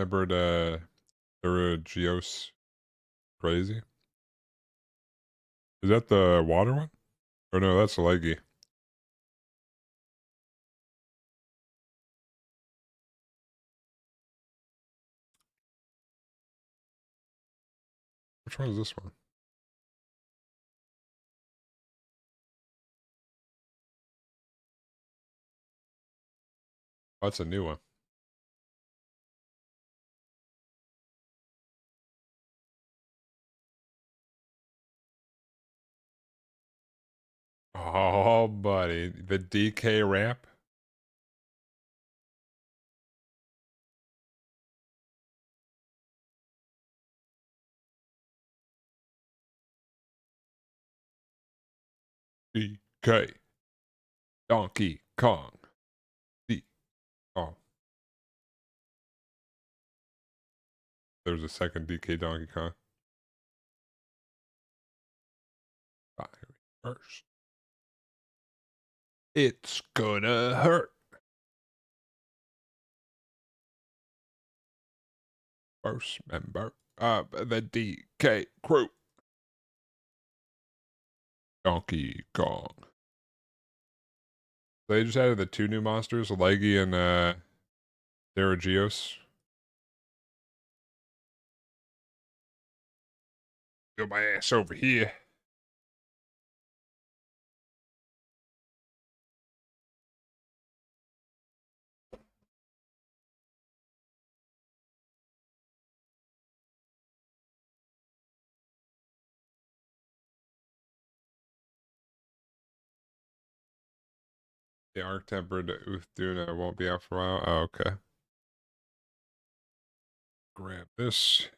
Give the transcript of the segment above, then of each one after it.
Tempered Geos Crazy. Is that the water one? Or no, that's leggy. Which one is this one? Oh, that's a new one. Oh, buddy. The DK ramp? DK. Donkey Kong. D. Oh, there's a second DK Donkey Kong. Fire first. It's gonna hurt. First member of the DK crew. Donkey Kong. They just added the two new monsters, Leggy and Deragios. Get my ass over here. The Arc Tempered Uthuna won't be out for a while. Oh, okay. Grab this.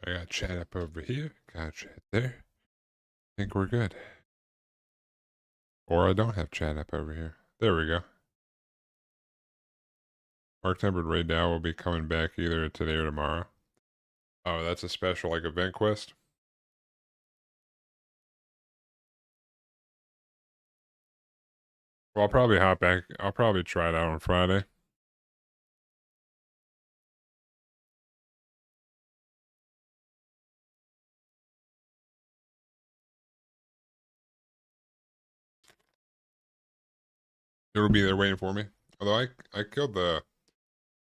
I got chat up over here. Got chat there. Think we're good. Or I don't have chat up over here. There we go. Arc Tempered Raid Now will be coming back either today or tomorrow. Oh, that's a special like event quest? Well, I'll probably hop back. I'll probably try it out on Friday. It'll be there waiting for me. Although I killed the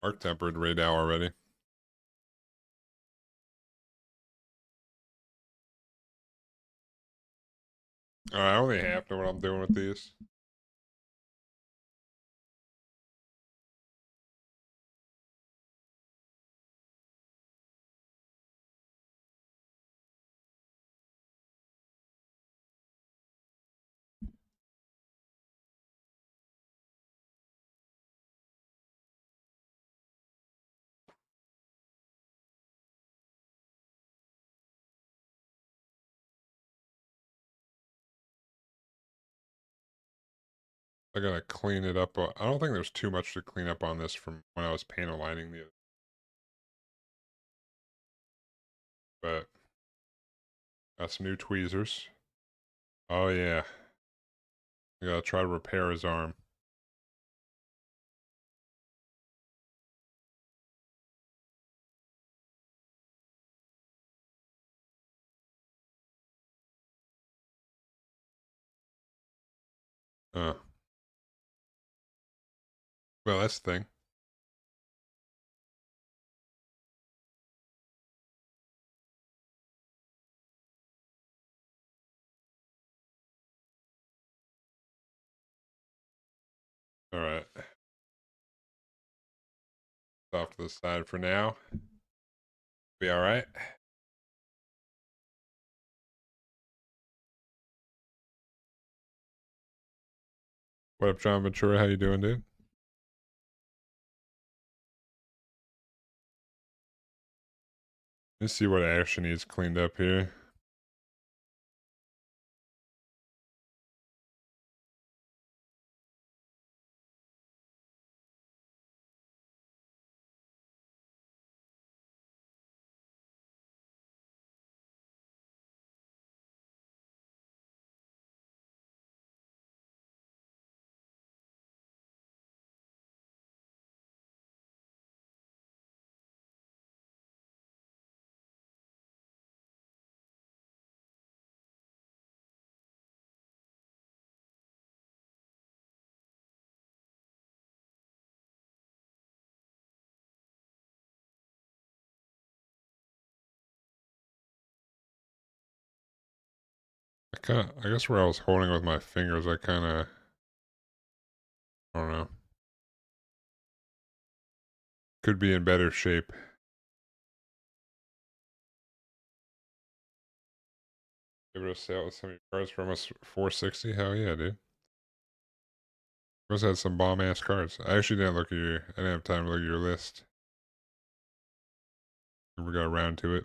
Arc Tempered Raid Now already. I only half know what I'm doing with these. I gotta clean it up. I don't think there's too much to clean up on this from when I was paint aligning the. But got some new tweezers. Oh yeah, I gotta try to repair his arm. Uh, well, that's the thing. All right, off to the side for now. Be all right. What up, John Ventura? How you doing, dude? Let's see what action needs cleaned up here. I guess where I was holding with my fingers, I don't know. Could be in better shape. Give it a sale with some of your cards for almost 460. Hell yeah, dude. Must had some bomb ass cards. I actually didn't look at your. I didn't have time to look at your list. Never got around to it.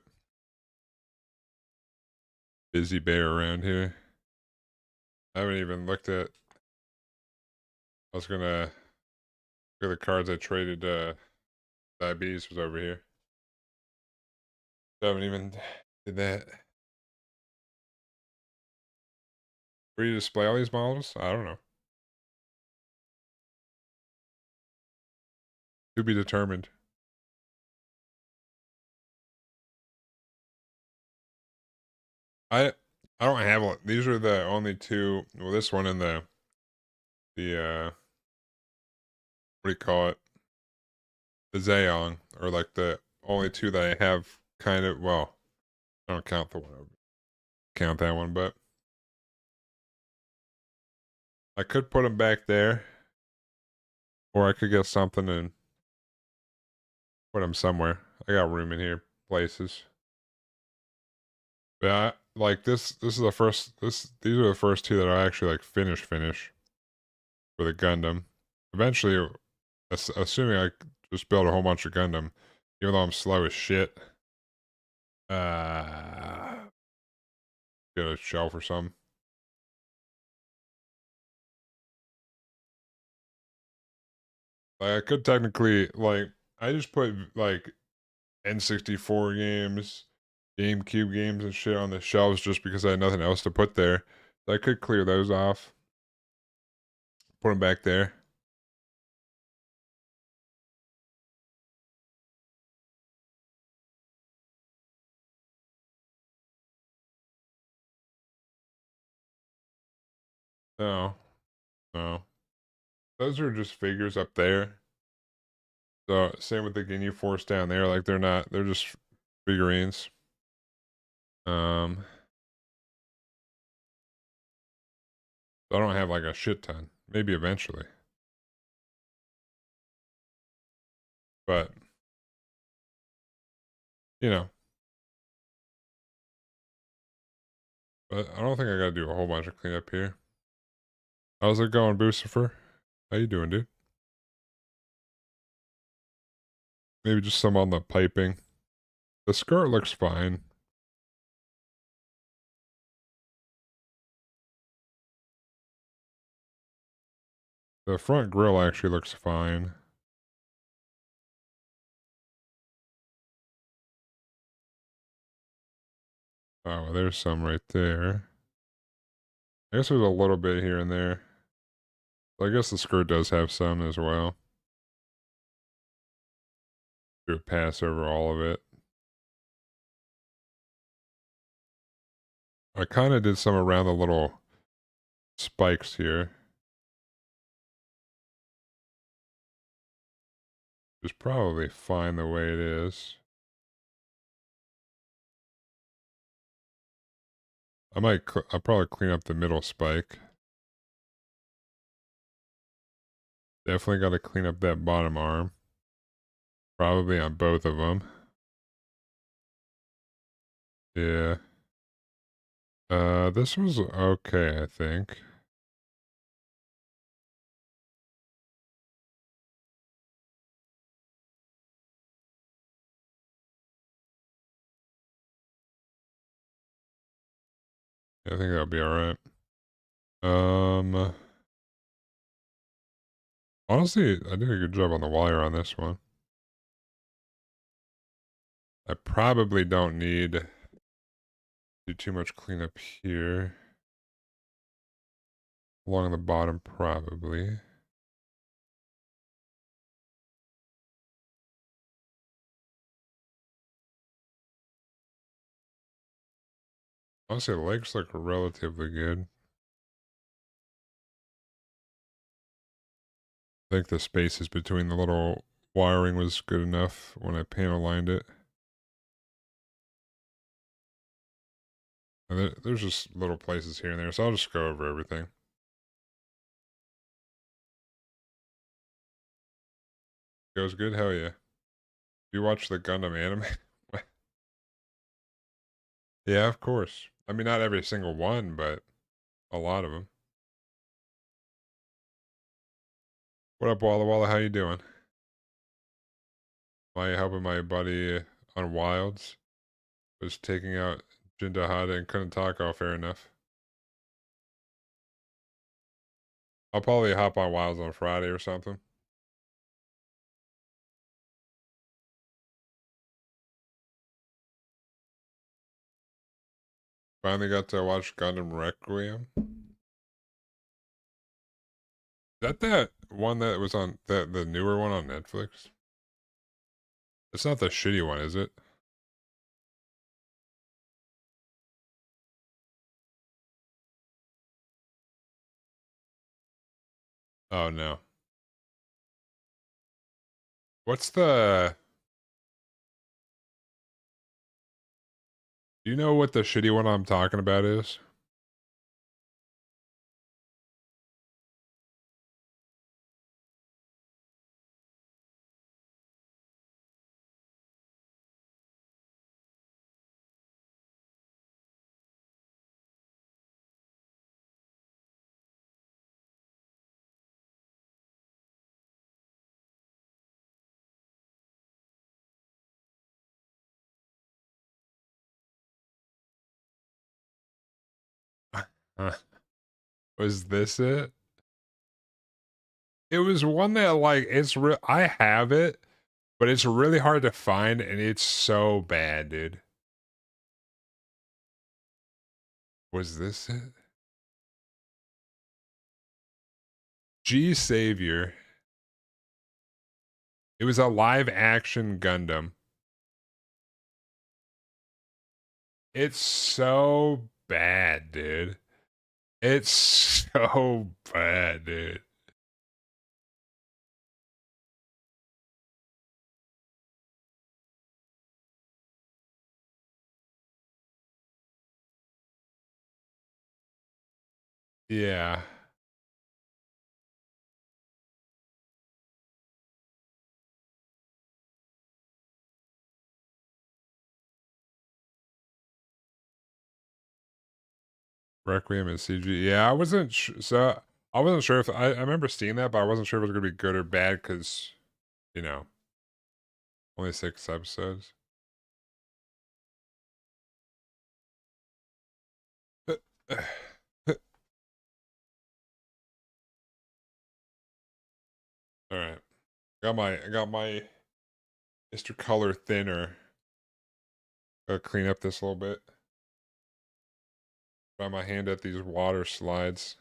Busy bear around here. I haven't even looked at. I was gonna look at the cards I traded. Diabetes was over here. I haven't even did that. Where you display all these models? I don't know. To be determined. I I don't have a, these are the only two. Well, this one and the what do you call it? The Zayong are like the only two that I have kind of. Well, I don't count the one. Count that one, but I could put them back there, or I could get something and put them somewhere. I got room in here, places. But like this is the first. These are the first two that I actually like finish for the Gundam. Eventually, assuming I just build a whole bunch of Gundam, even though I'm slow as shit. Uh, get a shelf or something. Like I could technically like I just put like N64 games, GameCube games and shit on the shelves just because I had nothing else to put there. So I could clear those off, put them back there. No, no. Those are just figures up there. So same with the Ginyu Force down there. Like they're just figurines. Um, I don't have like a shit ton. Maybe eventually. But, you know, but I don't think I gotta do a whole bunch of cleanup here. How's it going, Boostifer? How you doing, dude? Maybe just some on the piping. The skirt looks fine. The front grill actually looks fine. Oh, well, there's some right there. I guess there's a little bit here and there. I guess the skirt does have some as well. Do a pass over all of it. I kind of did some around the little spikes here. Which is probably fine the way it is. I'll probably clean up the middle spike. Definitely got to clean up that bottom arm. Probably on both of them. Yeah. This was okay, I think. Yeah, I think that'll be alright. Um, Honestly, I did a good job on the wire on this one. I probably don't need do too much cleanup here. Along the bottom, probably. Honestly, the legs look relatively good. I think the spaces between the little wiring was good enough when I panel lined it. And there's just little places here and there, so I'll just go over everything. Goes good? Hell yeah. You watch the Gundam anime? Yeah, of course. I mean, not every single one, but a lot of them. What up, Walla Walla? How you doing? Am I helping my buddy on Wilds? Was taking out Jindahada and couldn't talk all fair enough. I'll probably hop on Wilds on Friday or something. Finally got to watch Gundam Requiem. Is that one that was on the newer one on Netflix? It's not the shitty one, is it? Oh no. What's the Do you know what the shitty one I'm talking about is? Was this it? It was one that like it's real. I have it, but it's really hard to find, and it's so bad, dude. Was this it? G Savior. It was a live action Gundam. It's so bad, dude. It's so bad, dude. Yeah. Requiem and CG. Yeah, I wasn't sure if I remember seeing that, but I wasn't sure if it was gonna be good or bad because you know only 6 episodes. All right, I got my Mr. Color thinner. Gotta clean up this a little bit. Try my hand at these water slides.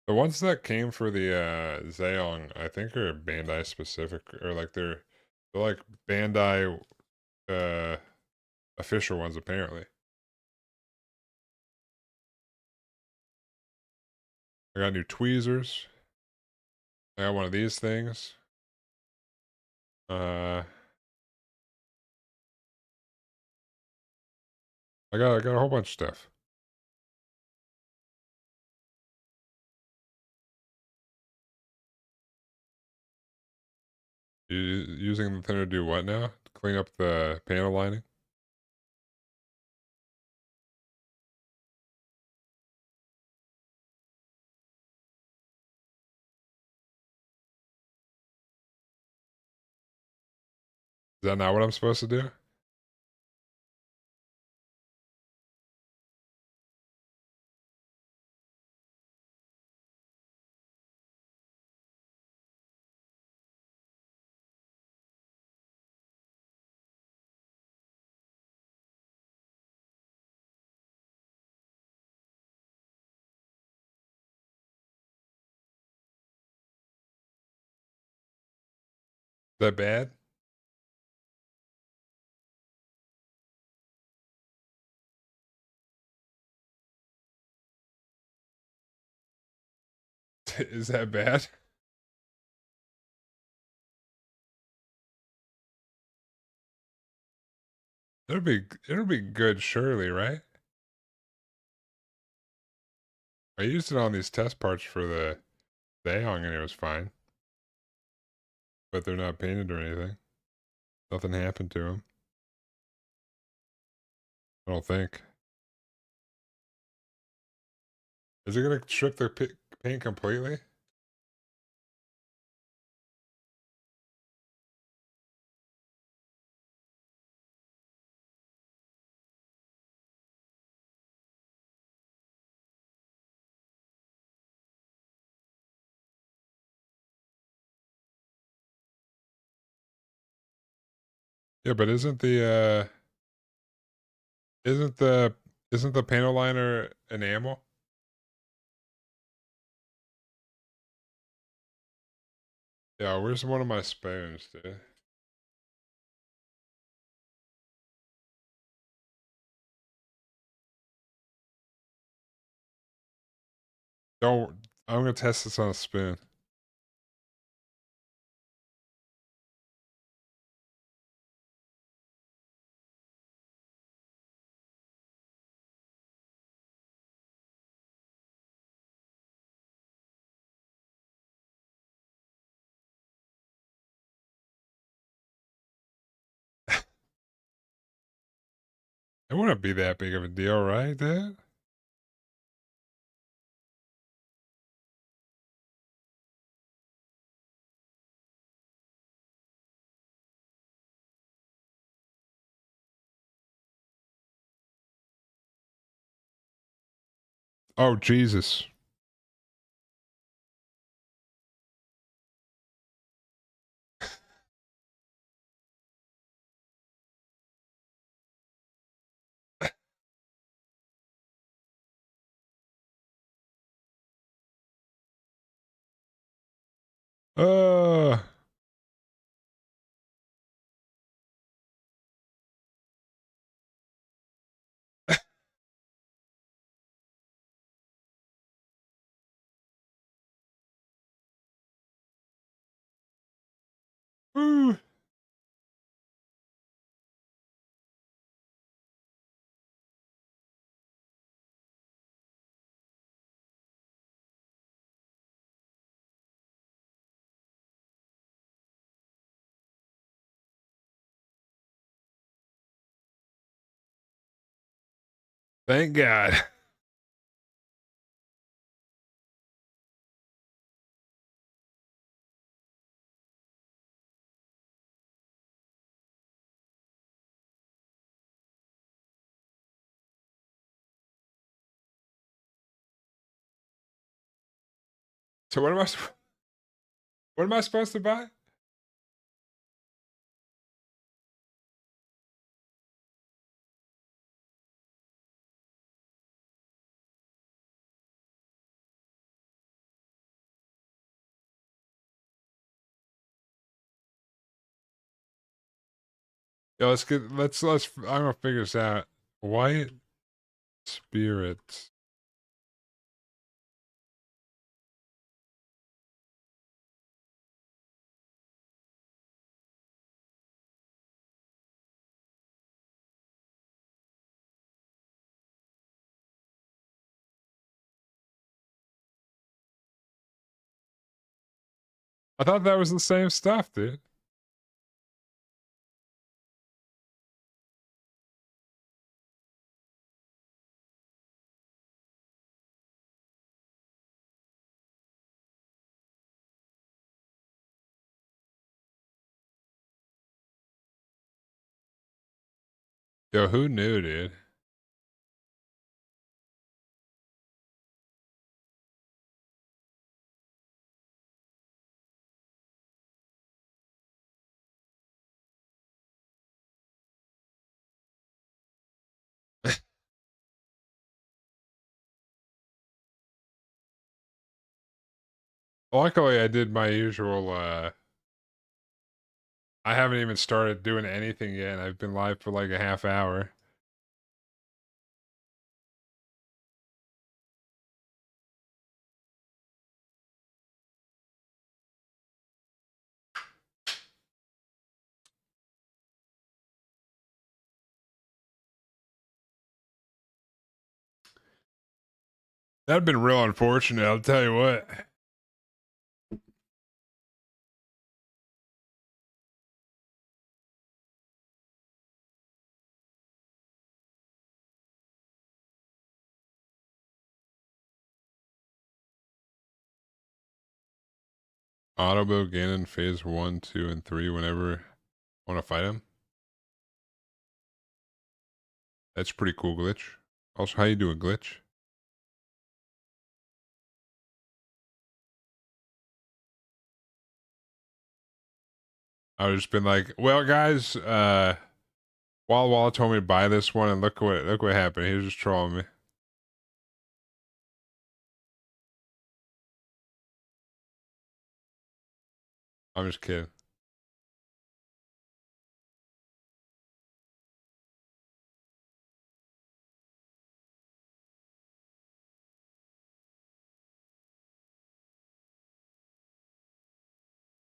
The ones that came for the Zeong, I think are Bandai specific, or like they're like Bandai uh official ones apparently. I got new tweezers. I got one of these things. Uh, I got a whole bunch of stuff. You using the thinner to do what now? Clean up the panel lining? Is that not what I'm supposed to do? Is that bad? Is that bad? It'll be good, surely, right? I used it on these test parts for the Daehong and it was fine, but they're not painted or anything. Nothing happened to them. I don't think. Is it gonna strip the paint completely? Yeah, but isn't the isn't the panel liner enamel? Yeah, where's one of my spoons, dude? Don't. I'm gonna test this on a spoon. It wouldn't be that big of a deal, right, dude? Oh Jesus. Uh. Ooh. Thank God. So what am I supposed to buy? Yeah, let's I'm gonna figure this out. White spirit. I thought that was the same stuff, dude. Yo, who knew, dude? Luckily, I did my usual. I haven't even started doing anything yet. I've been live for like a half hour. That'd been real unfortunate, I'll tell you what. Auto build Ganon phase 1, 2, and 3 whenever I want to fight him. That's pretty cool glitch. Also, how you do a glitch? I would just been like, well, guys, Walla Walla told me to buy this one, and look what happened. He was just trolling me. I'm just kidding.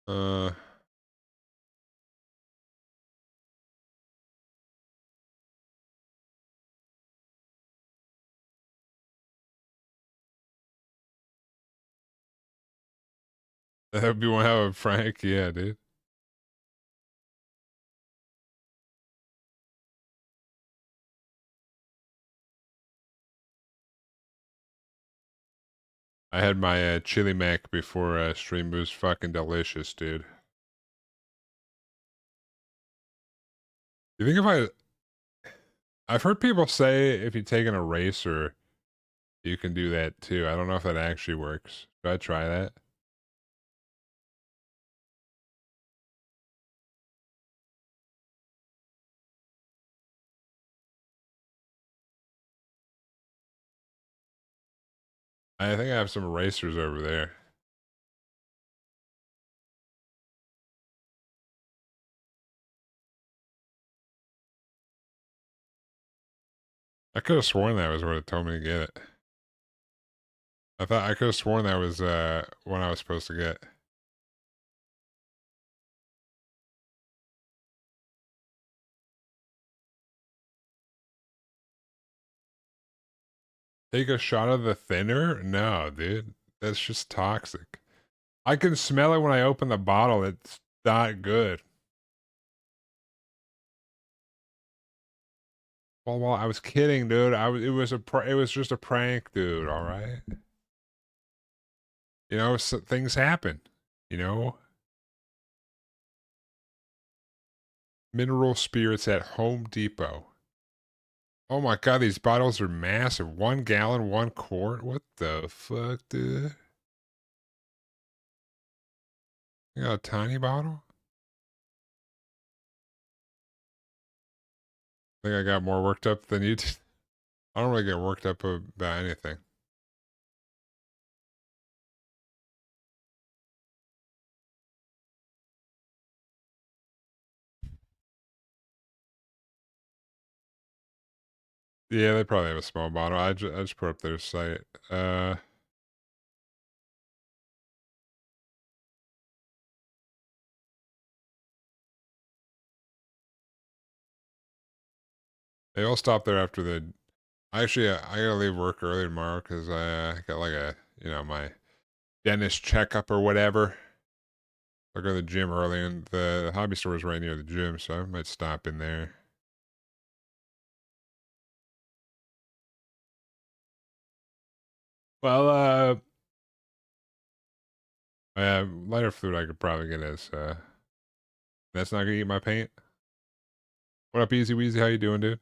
Uh, that'd be one hell of a prank, yeah, dude. I had my chili mac before stream. It was fucking delicious, dude. You think if I've heard people say if you take an eraser, you can do that too. I don't know if that actually works. Should I try that? I think I have some erasers over there. I could have sworn that was what it told me to get it. I could have sworn that was what I was supposed to get. Take a shot of the thinner? No, dude. That's just toxic. I can smell it when I open the bottle. It's not good. Well, I was kidding, dude. It was just a prank, dude. All right. You know, things happen. You know, mineral spirits at Home Depot. Oh my god, these bottles are massive. 1 gallon, 1 quart. What the fuck, dude? You got a tiny bottle? I think I got more worked up than you did. I don't really get worked up about anything. Yeah, they probably have a small bottle. I just put up their site. They all stop there after the. Actually, I gotta leave work early tomorrow because I got like my dentist checkup or whatever. I go to the gym early, and the hobby store is right near the gym, so I might stop in there. Well, lighter fluid I could probably get as that's not gonna eat my paint. What up, Easy Weezy? How you doing, dude?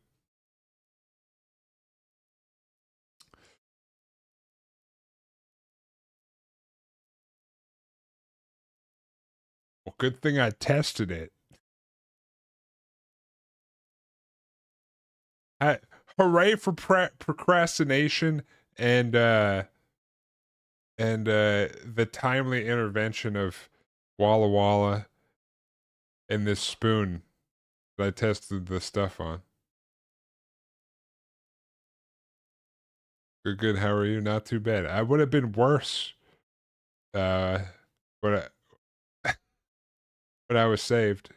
Well, good thing I tested it. Hooray for procrastination and the timely intervention of Walla Walla and this spoon that I tested the stuff on. Good, good. How are you? Not too bad. I would have been worse, uh, but but I was saved.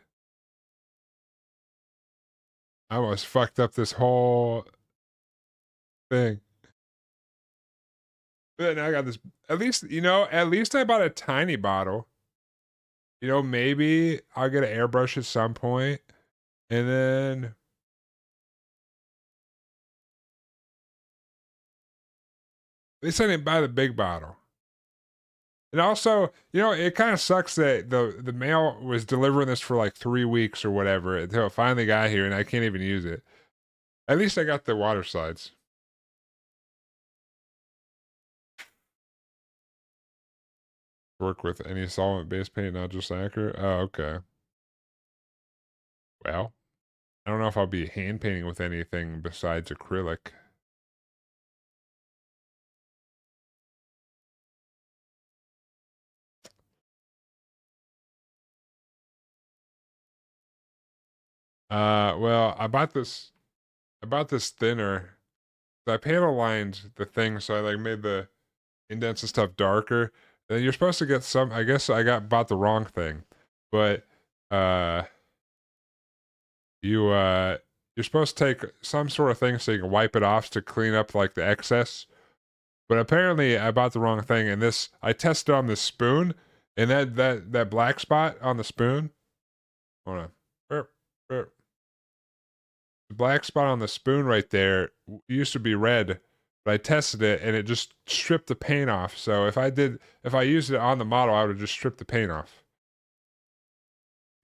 I was fucked up this whole thing. But now I got this. At least I bought a tiny bottle. Maybe I'll get an airbrush at some point, and then at least I didn't buy the big bottle. And also, it kind of sucks that the mail was delivering this for like 3 weeks or whatever until it finally got here, and I can't even use it. At least I got the water slides. Work with any solvent-based paint, not just lacquer. Oh, okay. Well, I don't know if I'll be hand painting with anything besides acrylic. Well, I bought this thinner. I panel lined the thing, so I like made the indents and stuff darker. And you're supposed to get some. I guess I bought the wrong thing, but uh, you're supposed to take some sort of thing so you can wipe it off to clean up like the excess. But apparently, I bought the wrong thing, and I tested on this spoon, and that black spot on the spoon. Hold on. Burp, burp. The black spot on the spoon right there used to be red, but I tested it and it just stripped the paint off. So if I used it on the model, I would have just stripped the paint off.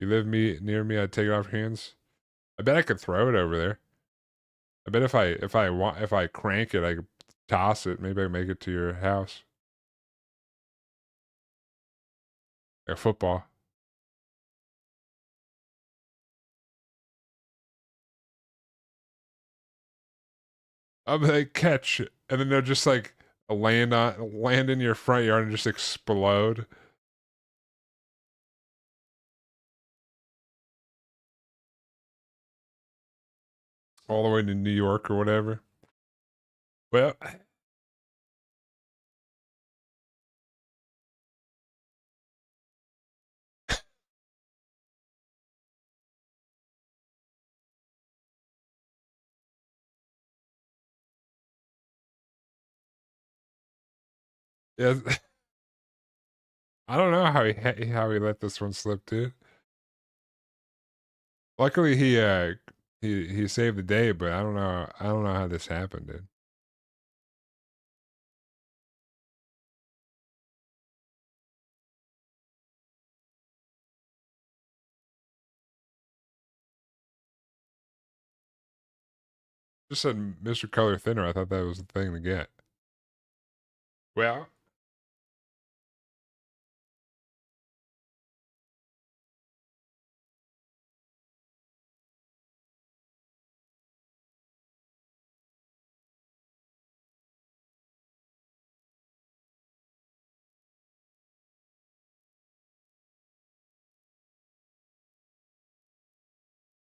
You live near me, I'd take it off your hands. I bet I could throw it over there. I bet if I crank it, I could toss it. Maybe I can make it to your house. Like a football. I'm like catch, and then they'll just like land in your front yard and just explode. All the way to New York or whatever. Well, yeah, I don't know how he let this one slip, dude. Luckily, he saved the day, but I don't know how this happened, dude. Just said Mr. Color Thinner. I thought that was the thing to get. Well,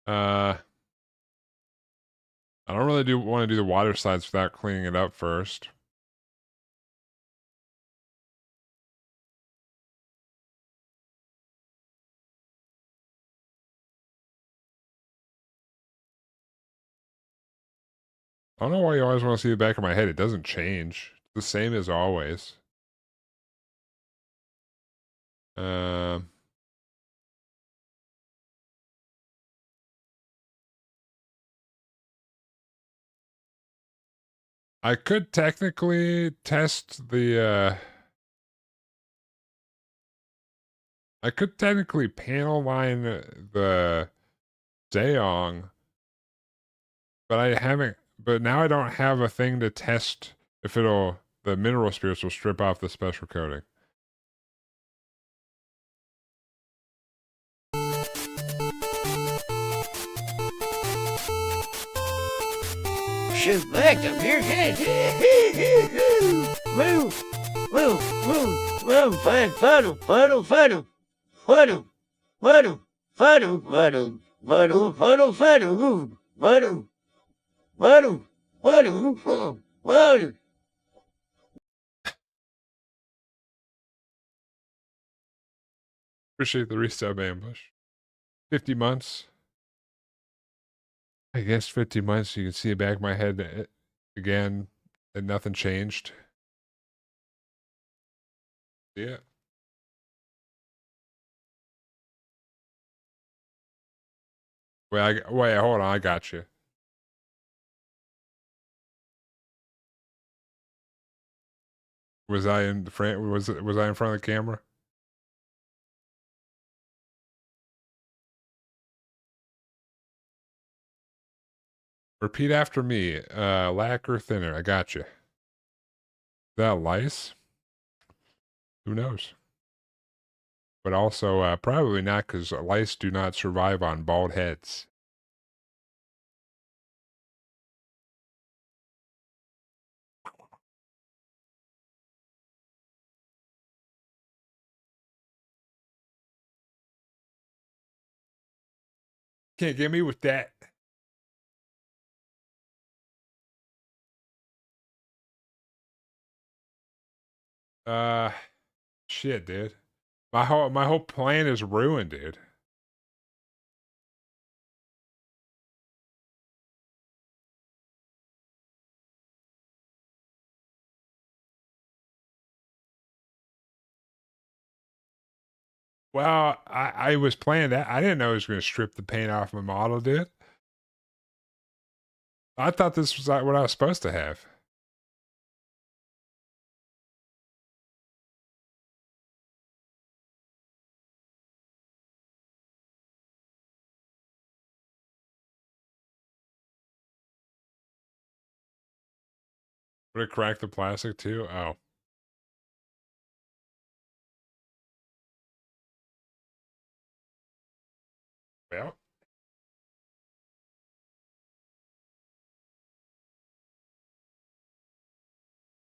uh, I don't really do want to do the water slides without cleaning it up first. I don't know why you always want to see the back of my head. It doesn't change. It's the same as always. Um, I could technically test I could technically panel line the Daeong, but I haven't. But now I don't have a thing to test if the mineral spirits will strip off the special coating. Shoot back up here. Move, move, funnel, funnel, funnel, funnel, funnel, funnel, funnel, funnel, funnel, funnel, funnel, funnel, funnel, funnel. Appreciate the resub ambush. 50 months. I guess 50 months you can see the back of my head again and nothing changed. Yeah. Wait, hold on, I got you. Was I in front? Was I in front of the camera? Repeat after me. Lacquer thinner. I got you. Is that lice? Who knows? But also, probably not, because lice do not survive on bald heads. Can't get me with that. Uh, shit, dude. My whole plan is ruined, dude. Well, I was planning that. I didn't know it was going to strip the paint off my model, dude. I thought this was like what I was supposed to have. Would it crack the plastic too? Oh, well.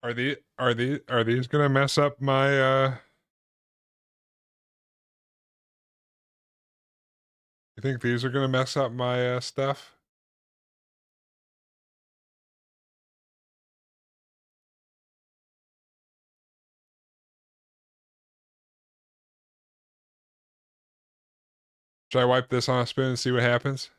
Are these gonna mess up my you think these are gonna mess up my stuff? Should I wipe this on a spoon and see what happens?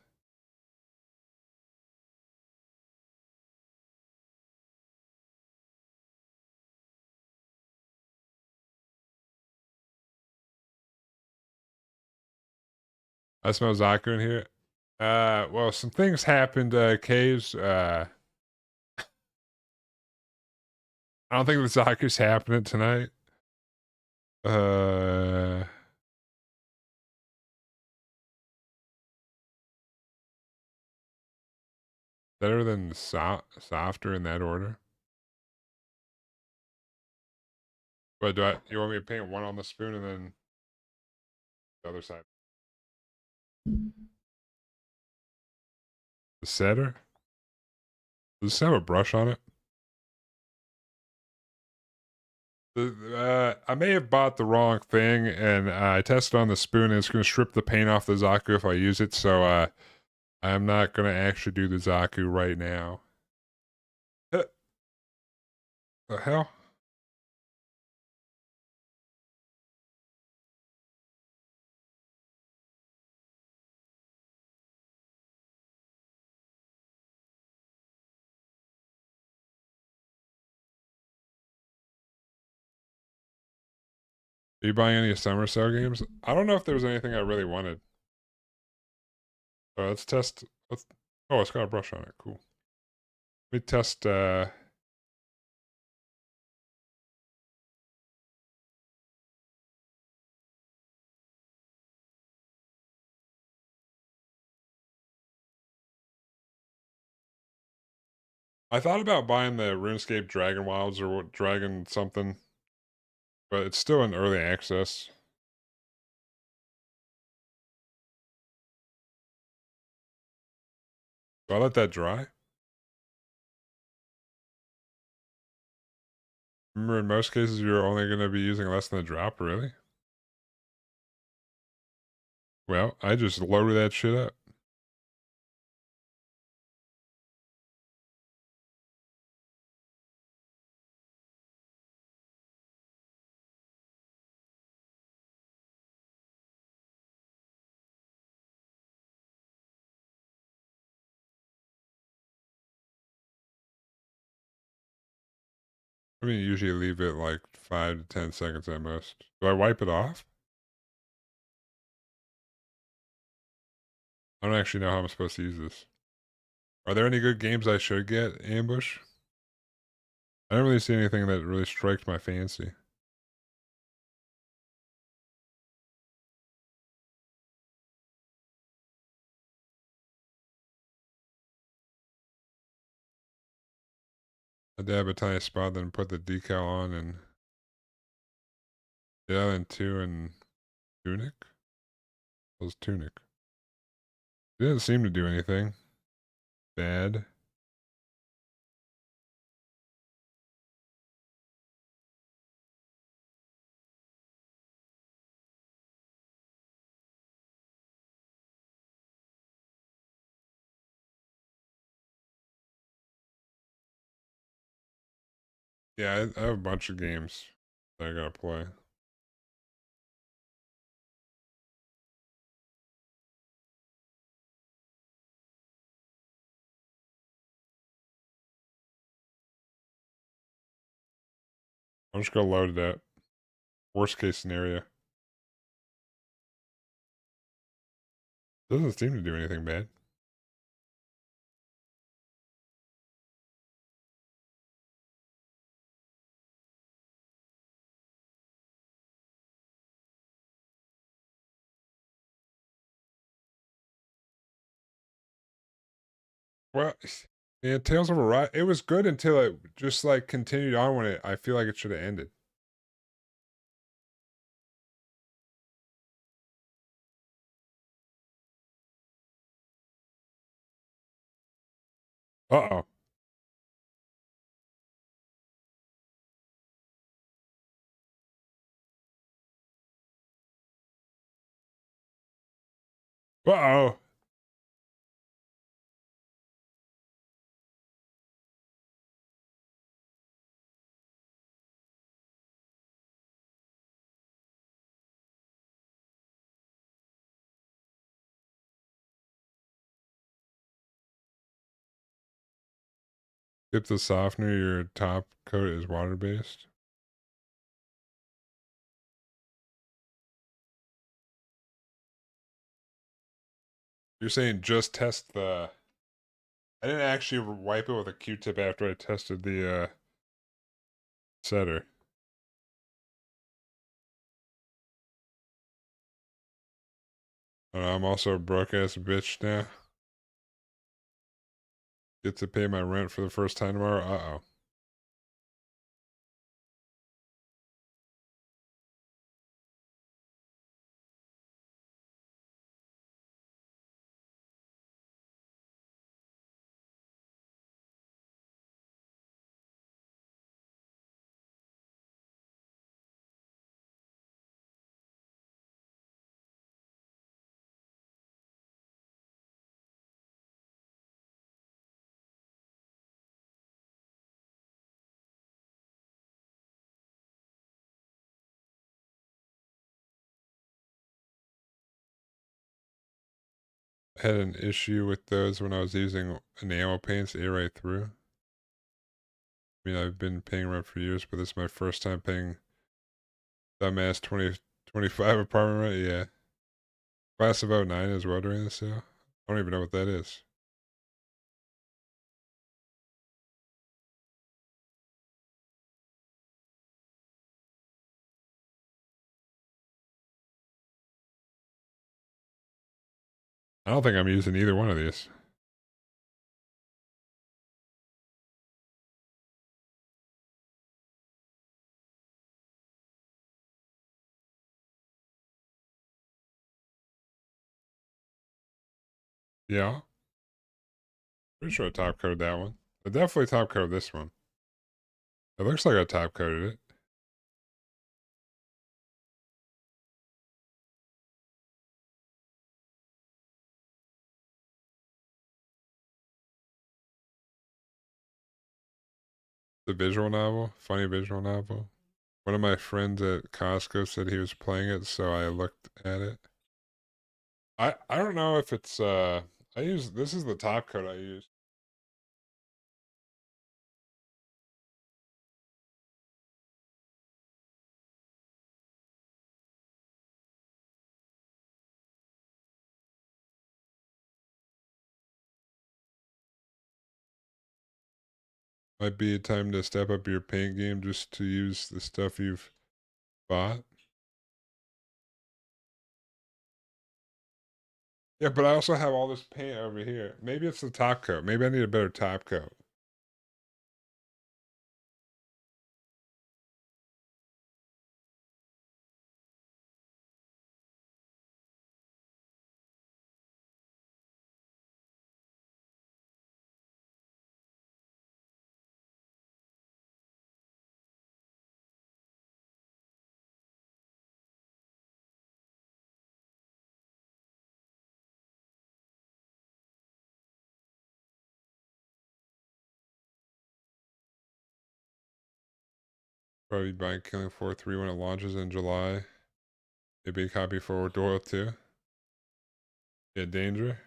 I smell Zaku in here. Well, some things happened, Caves. I don't think the Zaku's happening tonight. Uh, better than softer in that order. But you want me to paint one on the spoon and then the other side? The setter? Does this have a brush on it? I may have bought the wrong thing, and I tested on the spoon, and it's going to strip the paint off the Zaku if I use it, so I'm not going to actually do the Zaku right now. The hell? Are you buying any Summer Sale games? I don't know if there was anything I really wanted. Let's test. Oh, it's got a brush on it. Cool. Let me test. I thought about buying the RuneScape Dragon Wilds or what Dragon something, but it's still in early access. So I let that dry. Remember, in most cases, you're only going to be using less than a drop, really? Well, I just loaded that shit up. I mean, usually leave it like 5 to 10 seconds at most. Do I wipe it off? I don't actually know how I'm supposed to use this. Are there any good games I should get, Ambush? I didn't really see anything that really striked my fancy. I dab a tiny spot, then put the decal on, and yeah, and two and tunic. What was tunic? It didn't seem to do anything bad. Yeah, I have a bunch of games that I gotta play. I'm just gonna load it up. Worst case scenario. Doesn't seem to do anything bad. Well, yeah, Tales of Arise. It was good until it just like continued on when I feel like it should have ended. Uh-oh. Uh-oh. Skip the softener, your top coat is water-based. You're saying just test the... I didn't actually wipe it with a Q-tip after I tested the setter. I'm also a broke-ass bitch now. Get to pay my rent for the first time tomorrow. Uh-oh. I had an issue with those when I was using enamel paints to right through. I mean, I've been paying rent for years, but this is my first time paying dumbass 2025 apartment rent. Yeah. Class of '09 as well during the sale. I don't even know what that is. I don't think I'm using either one of these. Yeah. Pretty sure I top coated that one. I definitely top coated this one. It looks like I top coated it. The visual novel, funny visual novel. One of my friends at Costco said he was playing it, so I looked at it. I don't know if it's I use this is the top coat I use. Might be a time to step up your paint game just to use the stuff you've bought. Yeah, but I also have all this paint over here. Maybe it's the top coat. Maybe I need a better top coat. Probably buying Killing Floor 3 when it launches in July. A big copy for Doyle too. Yeah, Danger.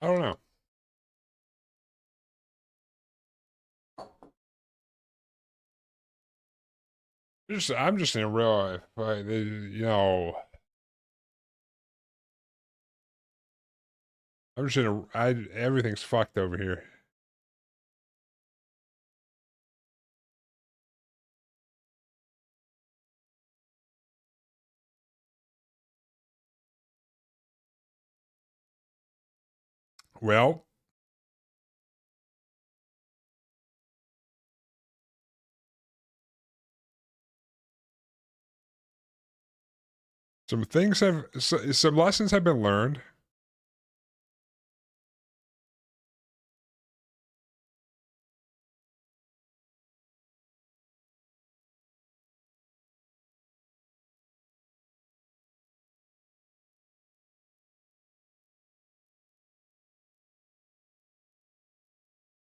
I don't know. I'm just in a real, like, I'm just in everything's fucked over here. Well, some lessons have been learned.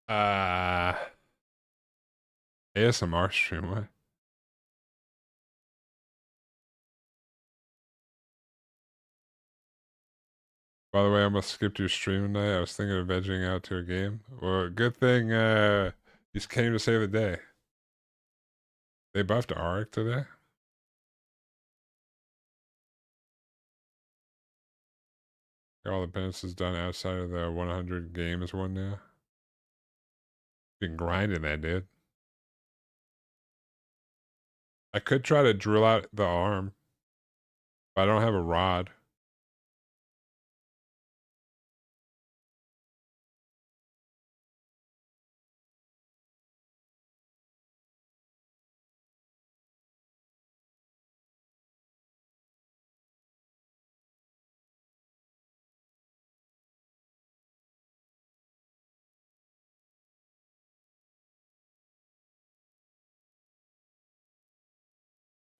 Uh, ASMR stream. What? By the way, I almost skipped your stream tonight. I was thinking of edging out to a game. Well, good thing you came to save the day. They buffed Arik today. All the penances done outside of the 100 games one now. Been grinding that, dude. I could try to drill out the arm, but I don't have a rod.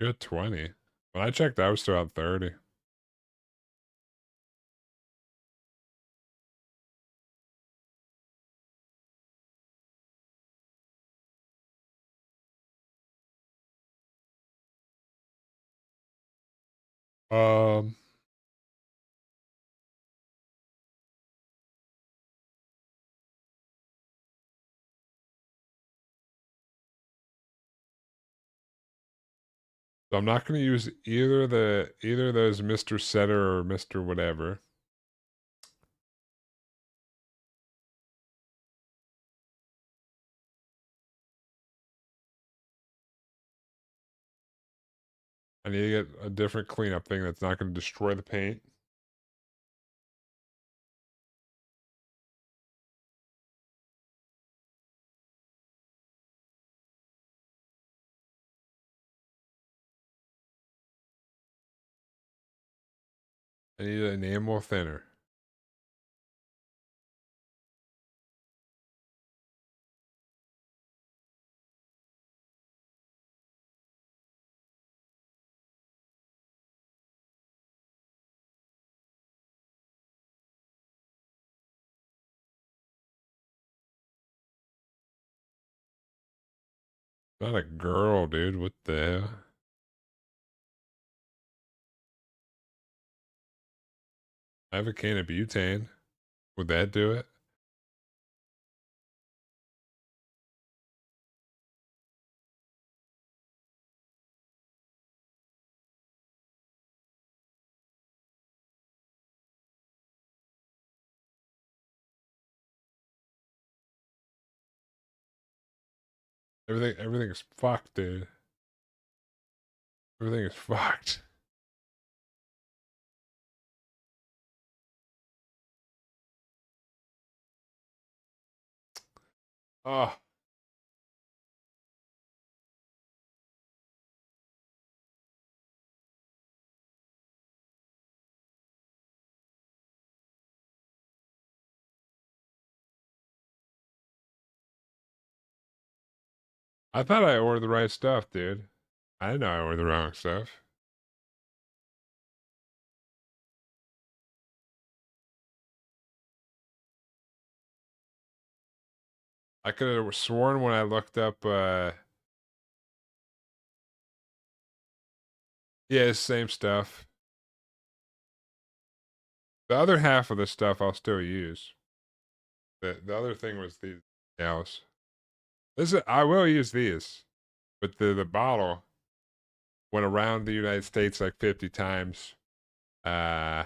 You're at 20. When I checked, I was still at 30. Um, so I'm not going to use either of those Mr. Setter or Mr. Whatever. I need to get a different cleanup thing that's not going to destroy the paint. I need an enamel thinner. Not a girl, dude. What the hell? I have a can of butane. Would that do it? Everything is fucked, dude. Everything is fucked. Oh, I thought I ordered the right stuff, dude. I know I ordered the wrong stuff. I could have sworn when I looked up, yeah, same stuff. The other half of the stuff I'll still use. The other thing was these gals. I will use these, but the bottle went around the United States like 50 times. Uh,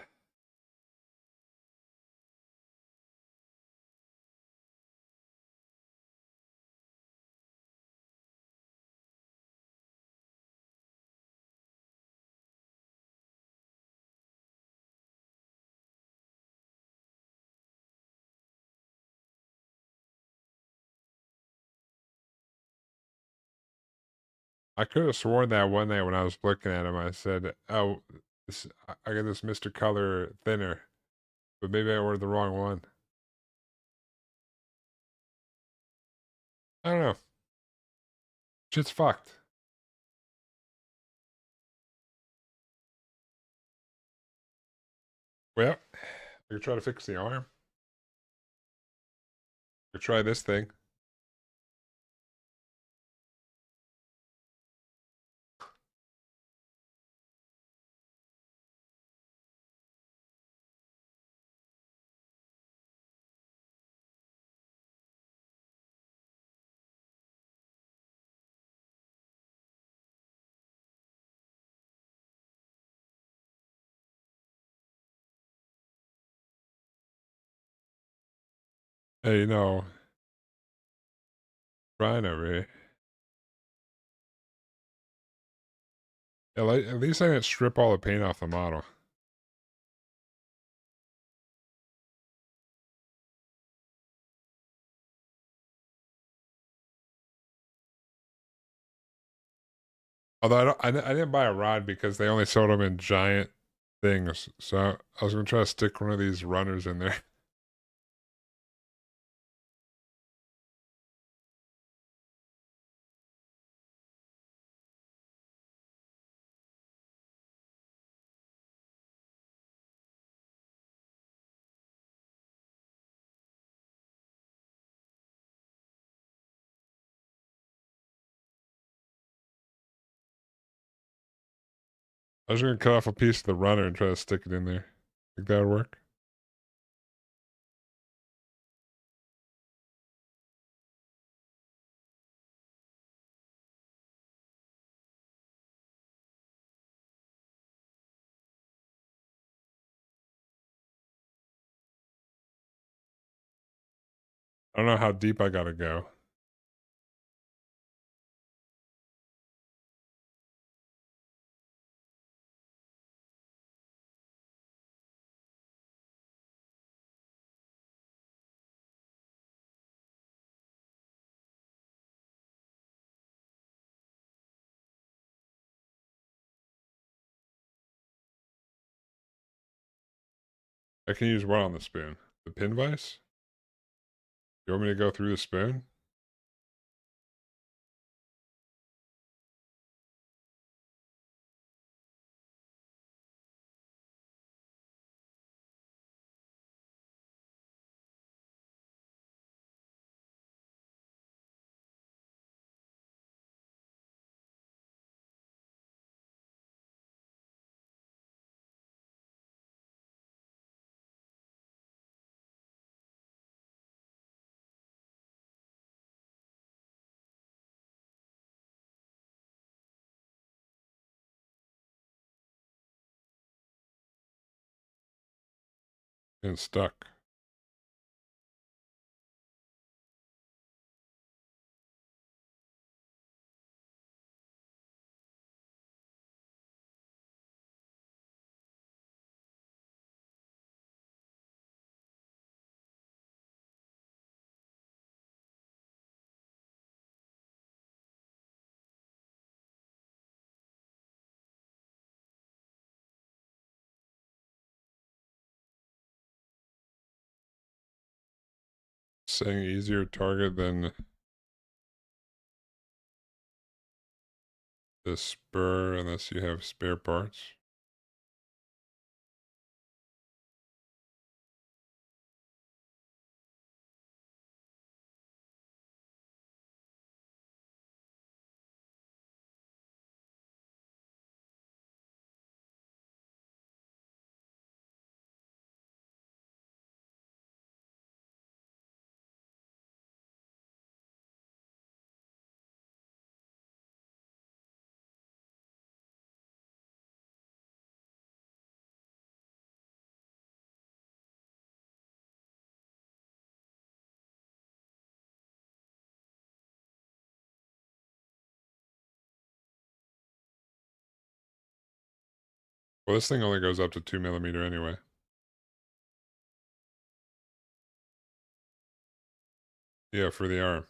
I could have sworn that one night when I was looking at them, I said, "Oh, I got this Mr. Color thinner," but maybe I ordered the wrong one. I don't know. Shit's fucked. Well, I could try to fix the arm. I could try this thing. Hey, Brian over here. At least I didn't strip all the paint off the model. Although I didn't buy a rod because they only sold them in giant things. So I was gonna try to stick one of these runners in there. I was gonna cut off a piece of the runner and try to stick it in there. Think that would work? I don't know how deep I gotta go. I can use what on the spoon? The pin vise? You want me to go through the spoon? It's stuck. saying easier target than the spur unless you have spare parts. Well, this thing only goes up to 2mm anyway. Yeah, for the arm.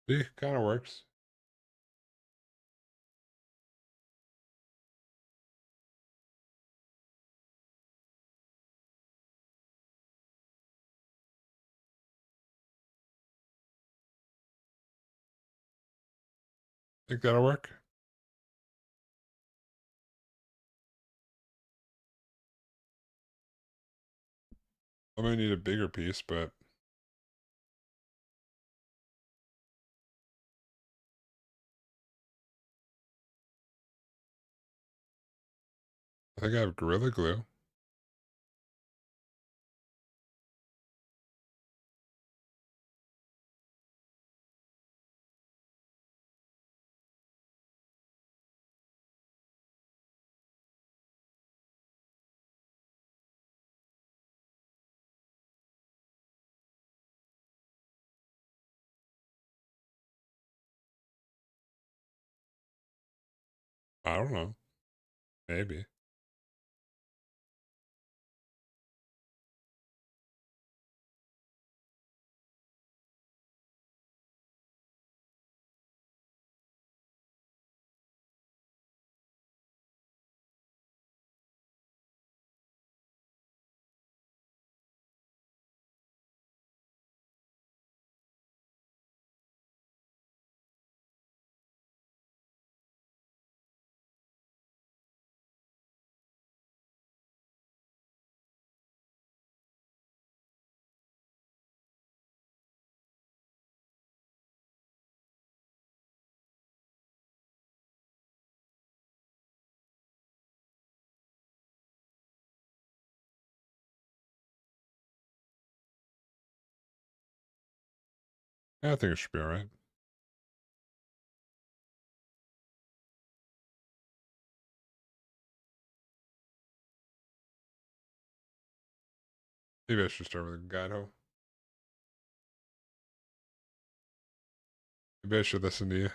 See, kind of works. Think that'll work? I'm gonna need a bigger piece, but I think I have Gorilla Glue. I don't know. Maybe. I think it should be alright. Maybe I should start with a guide hoe. Maybe I should listen to you.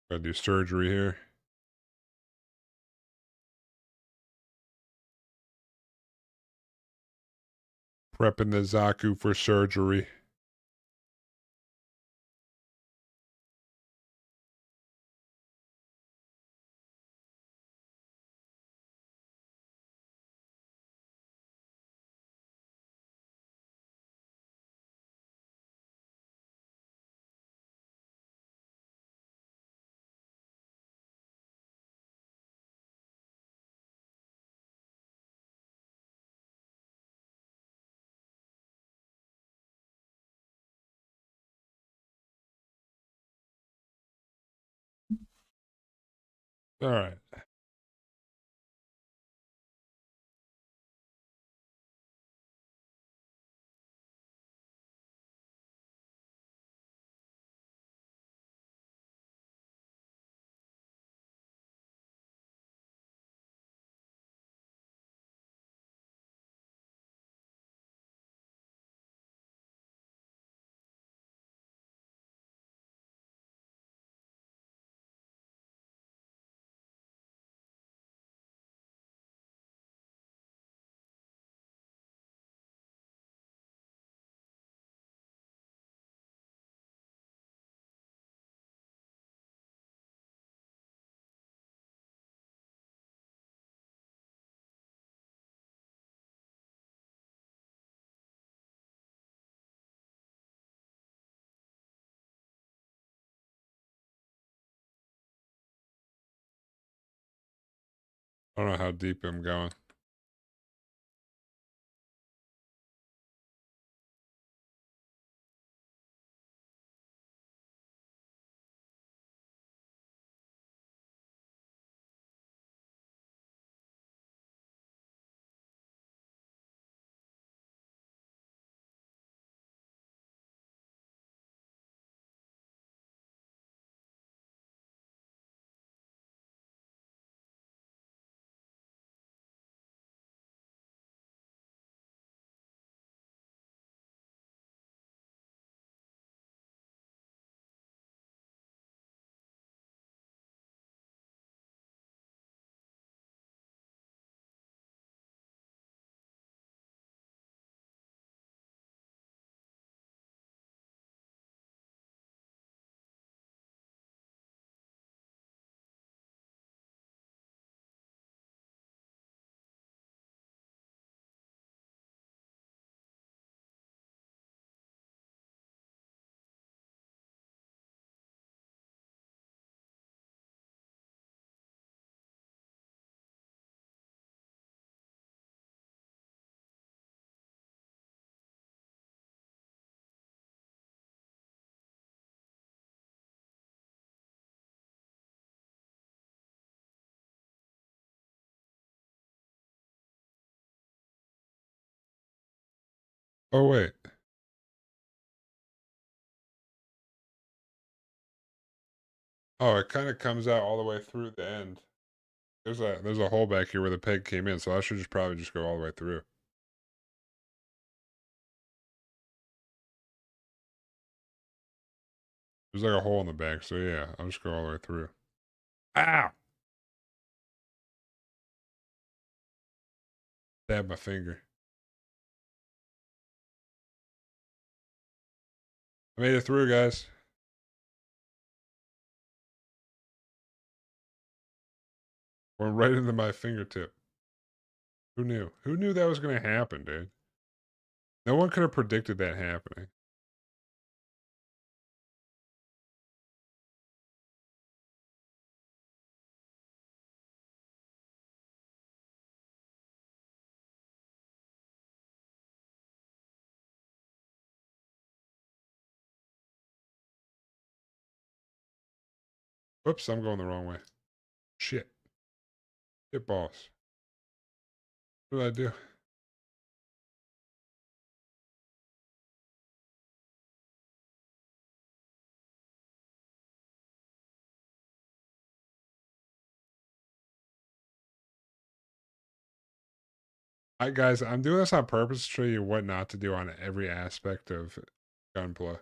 Gotta do surgery here. Prepping the Zaku for surgery. All right. I don't know how deep I'm going. Oh wait. Oh, it kind of comes out all the way through the end. There's a hole back here where the peg came in, so I should just probably just go all the way through. There's like a hole in the back, so yeah, I'll just go all the way through. Ow! Stab my finger. I made it through, guys. Went right into my fingertip. Who knew? Who knew that was gonna happen, dude? No one could have predicted that happening. Whoops, I'm going the wrong way. Shit. Shit balls. What did I do? Alright, guys, I'm doing this on purpose to show you what not to do on every aspect of gunplay.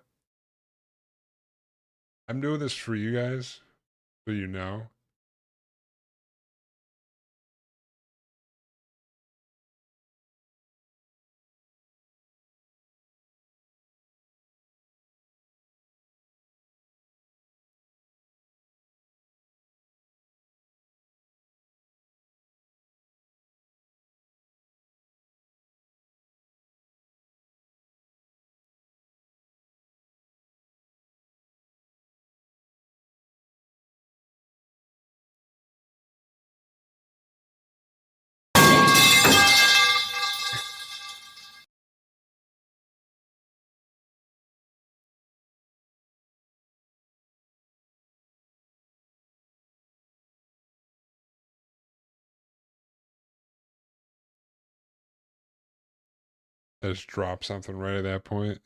I'm doing this for you guys. So you know. I just drop something right at that point.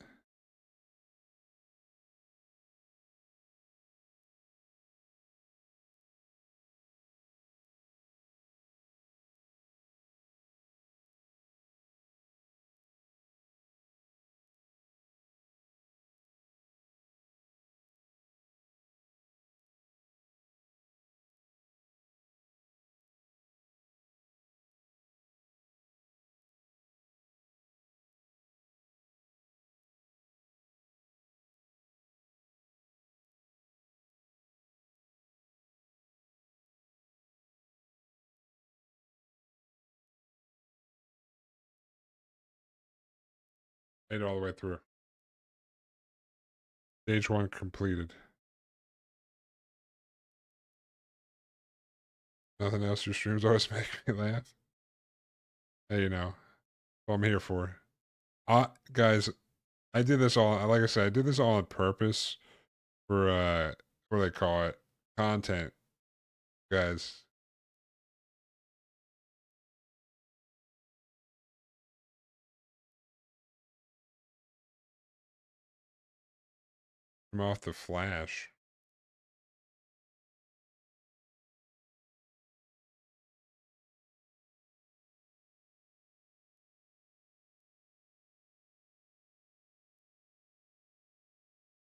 Made it all the way through. Stage 1 completed. Nothing else. Your streams always make me laugh. Hey, you know what I'm here for. Guys, I did this all. Like I said, I did this all on purpose for what do they call it? Content, guys. I'm off the Flash.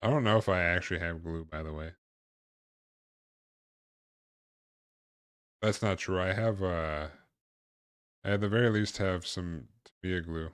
I don't know if I actually have glue, by the way. That's not true. I at the very least have some Tamiya glue.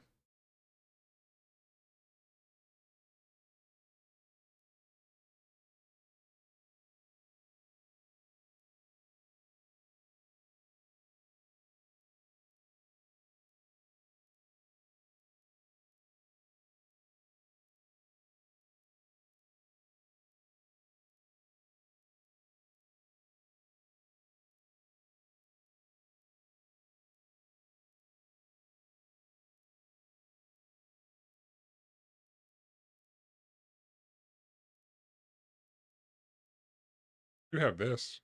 You have this.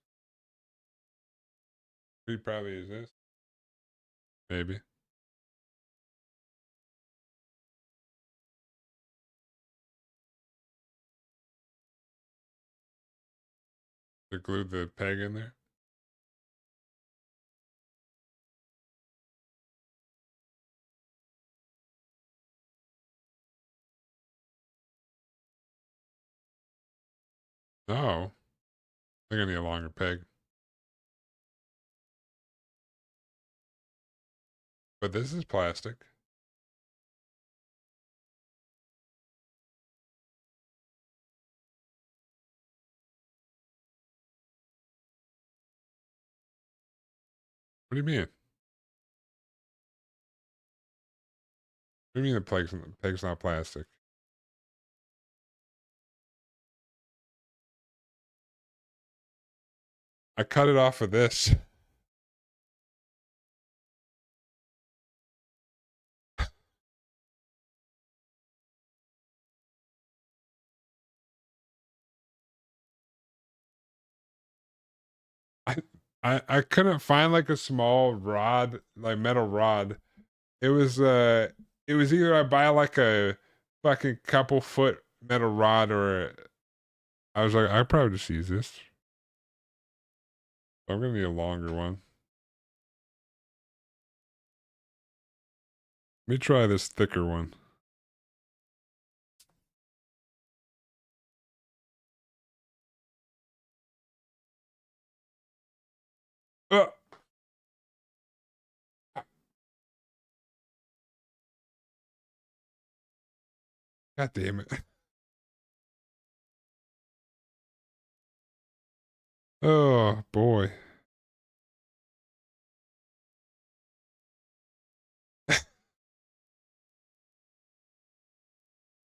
He probably is this. Maybe. They glued the peg in there. No. I think I need a longer peg. But this is plastic. What do you mean? What do you mean the peg's not plastic? I cut it off of this. I I couldn't find like a small rod, like metal rod. It was uh it was either I buy like a fucking couple foot metal rod or I was like, I probably just use this. I'm gonna need a longer one. Let me try this thicker one. God damn it. Oh, boy.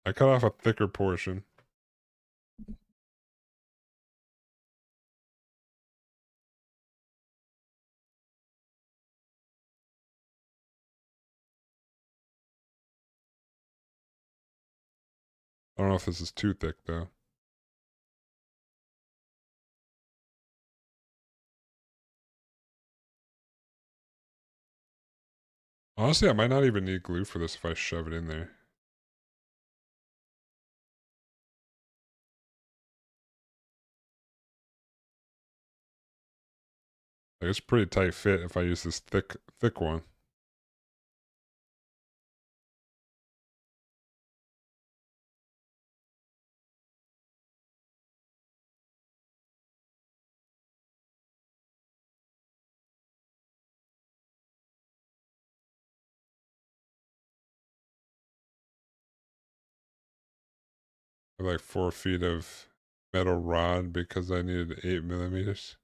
I cut off a thicker portion. I don't know if this is too thick, though. Honestly, I might not even need glue for this if I shove it in there. Like, it's a pretty tight fit if I use this thick one. Like 4 feet of metal rod because I needed 8 millimeters.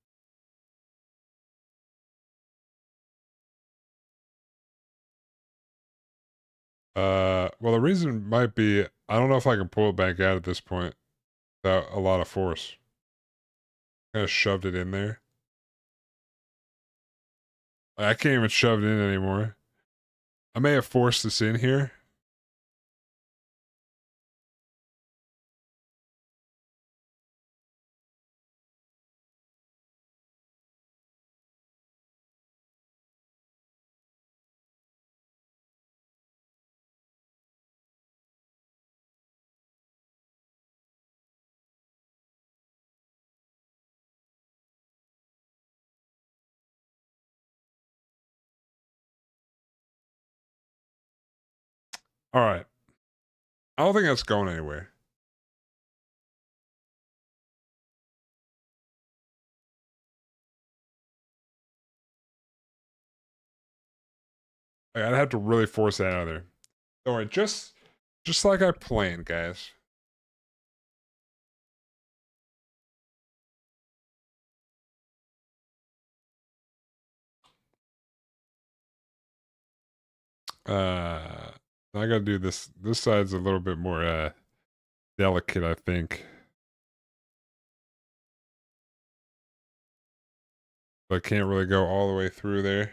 Well, the reason might be I don't know if I can pull it back out at this point without a lot of force. Kind of shoved it in there. I can't even shove it in anymore. I may have forced this in here. All right. I don't think that's going anywhere. Like, I'd have to really force that out of there. Don't worry, just like I planned, guys. Uh, I gotta do this. This side's a little bit more delicate, I think. But I can't really go all the way through there.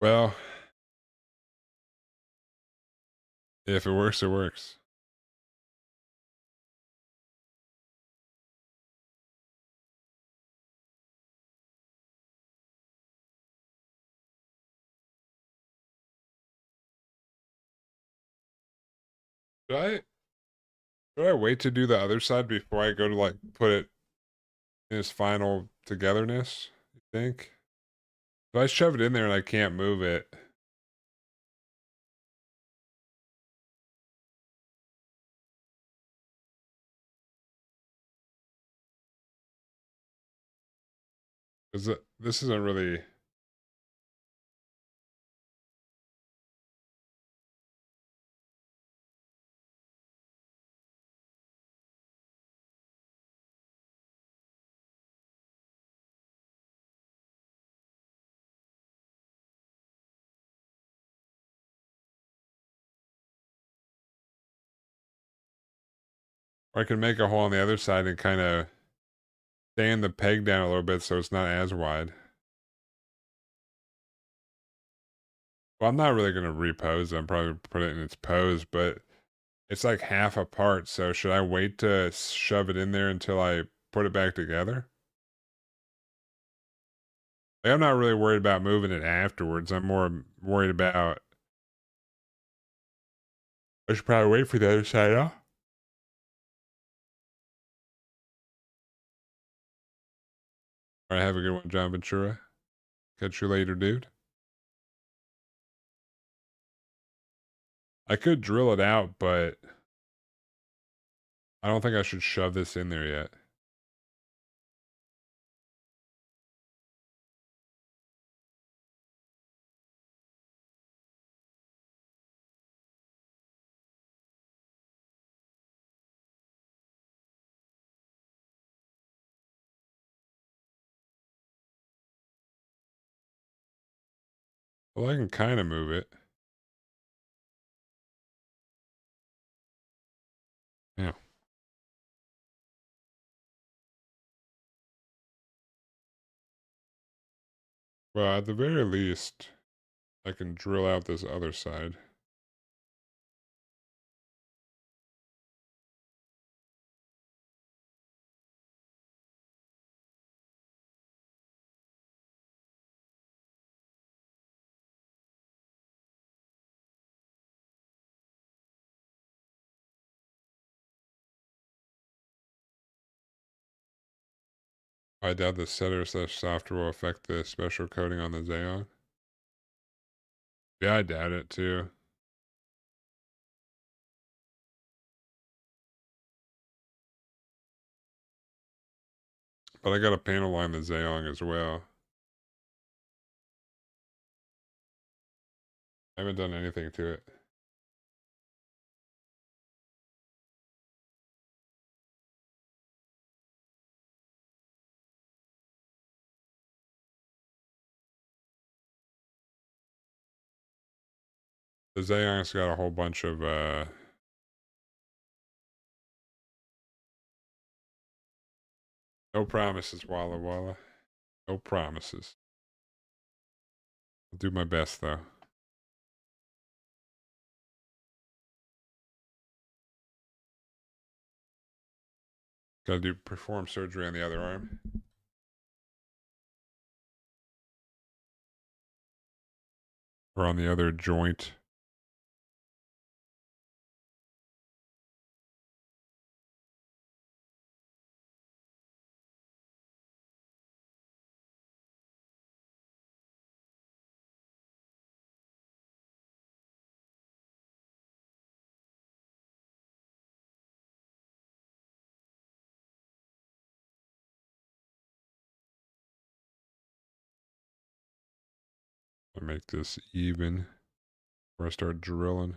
Well, if it works, it works. Should I should I wait to do the other side before I go to like put it in its final togetherness? You think? If I shove it in there and I can't move it, because this isn't really. Or I can make a hole on the other side and kind of stand the peg down a little bit so it's not as wide. Well, I'm not really going to repose it. I'm probably put it in its pose, but it's like half apart. So should I wait to shove it in there until I put it back together? Like, I'm not really worried about moving it afterwards. I'm more worried about I should probably wait for the other side, huh? All right, have a good one, John Ventura. Catch you later, dude. I could drill it out, but I don't think I should shove this in there yet. Well, I can kind of move it. Yeah. Well, at the very least, I can drill out this other side. I doubt the setter/software will affect the special coating on the Xeon. Yeah, I doubt it too. But I got a panel line the Xeon as well. I haven't done anything to it. The Xeon's got a whole bunch of no promises, Walla Walla. No promises. I'll do my best though. Gotta perform surgery on the other arm. Or on the other joint. I make this even before I start drilling.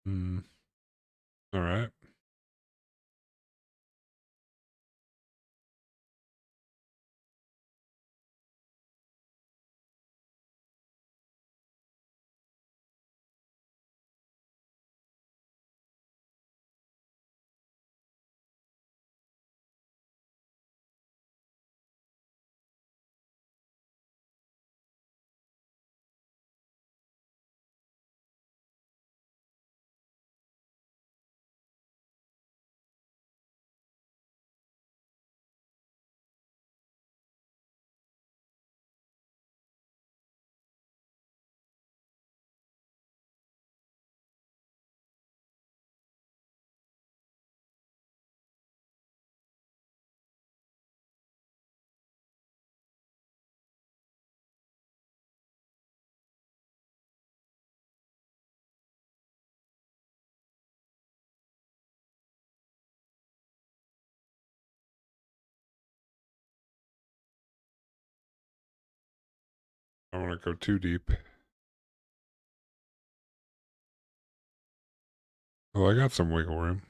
Hmm. All right. I don't want to go too deep. Well, I got some wiggle room.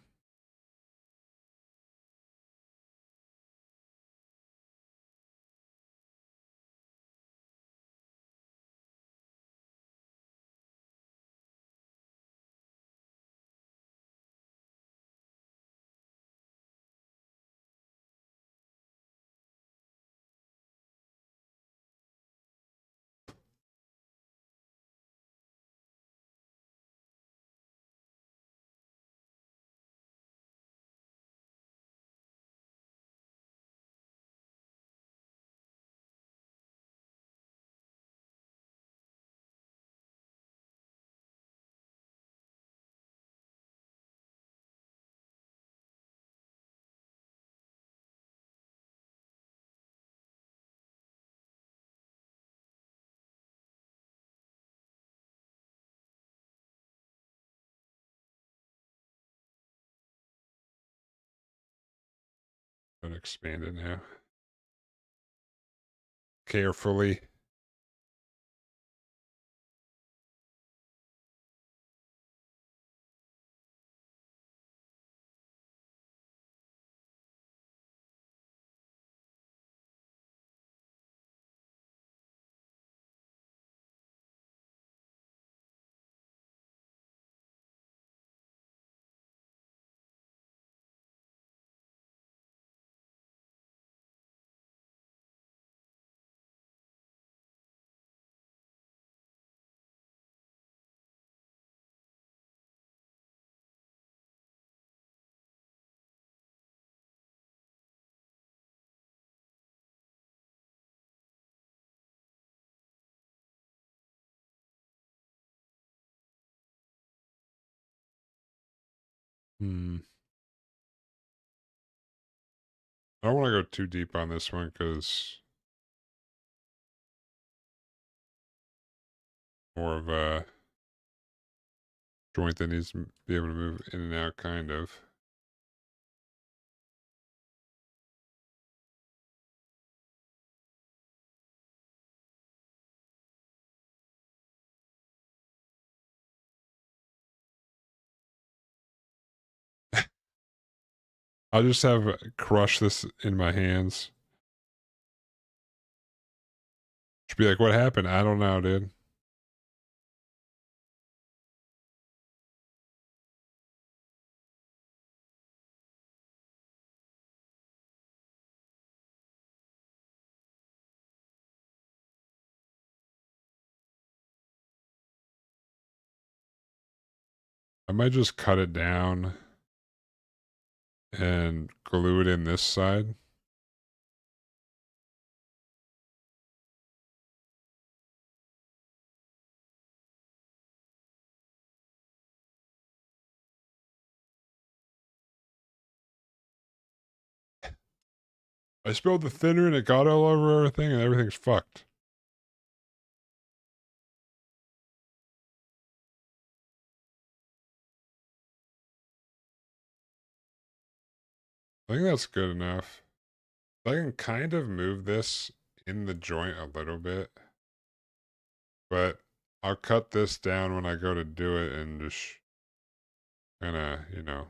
gonna expand it now. Carefully. Hmm. I don't want to go too deep on this one because more of a joint that needs to be able to move in and out, kind of. I'll just have crush this in my hands. Just be like, what happened? I don't know, dude. I might just cut it down and glue it in this side. I spilled the thinner and it got all over everything and everything's fucked. I think that's good enough. I can kind of move this in the joint a little bit, but I'll cut this down when I go to do it and just kind of, you know.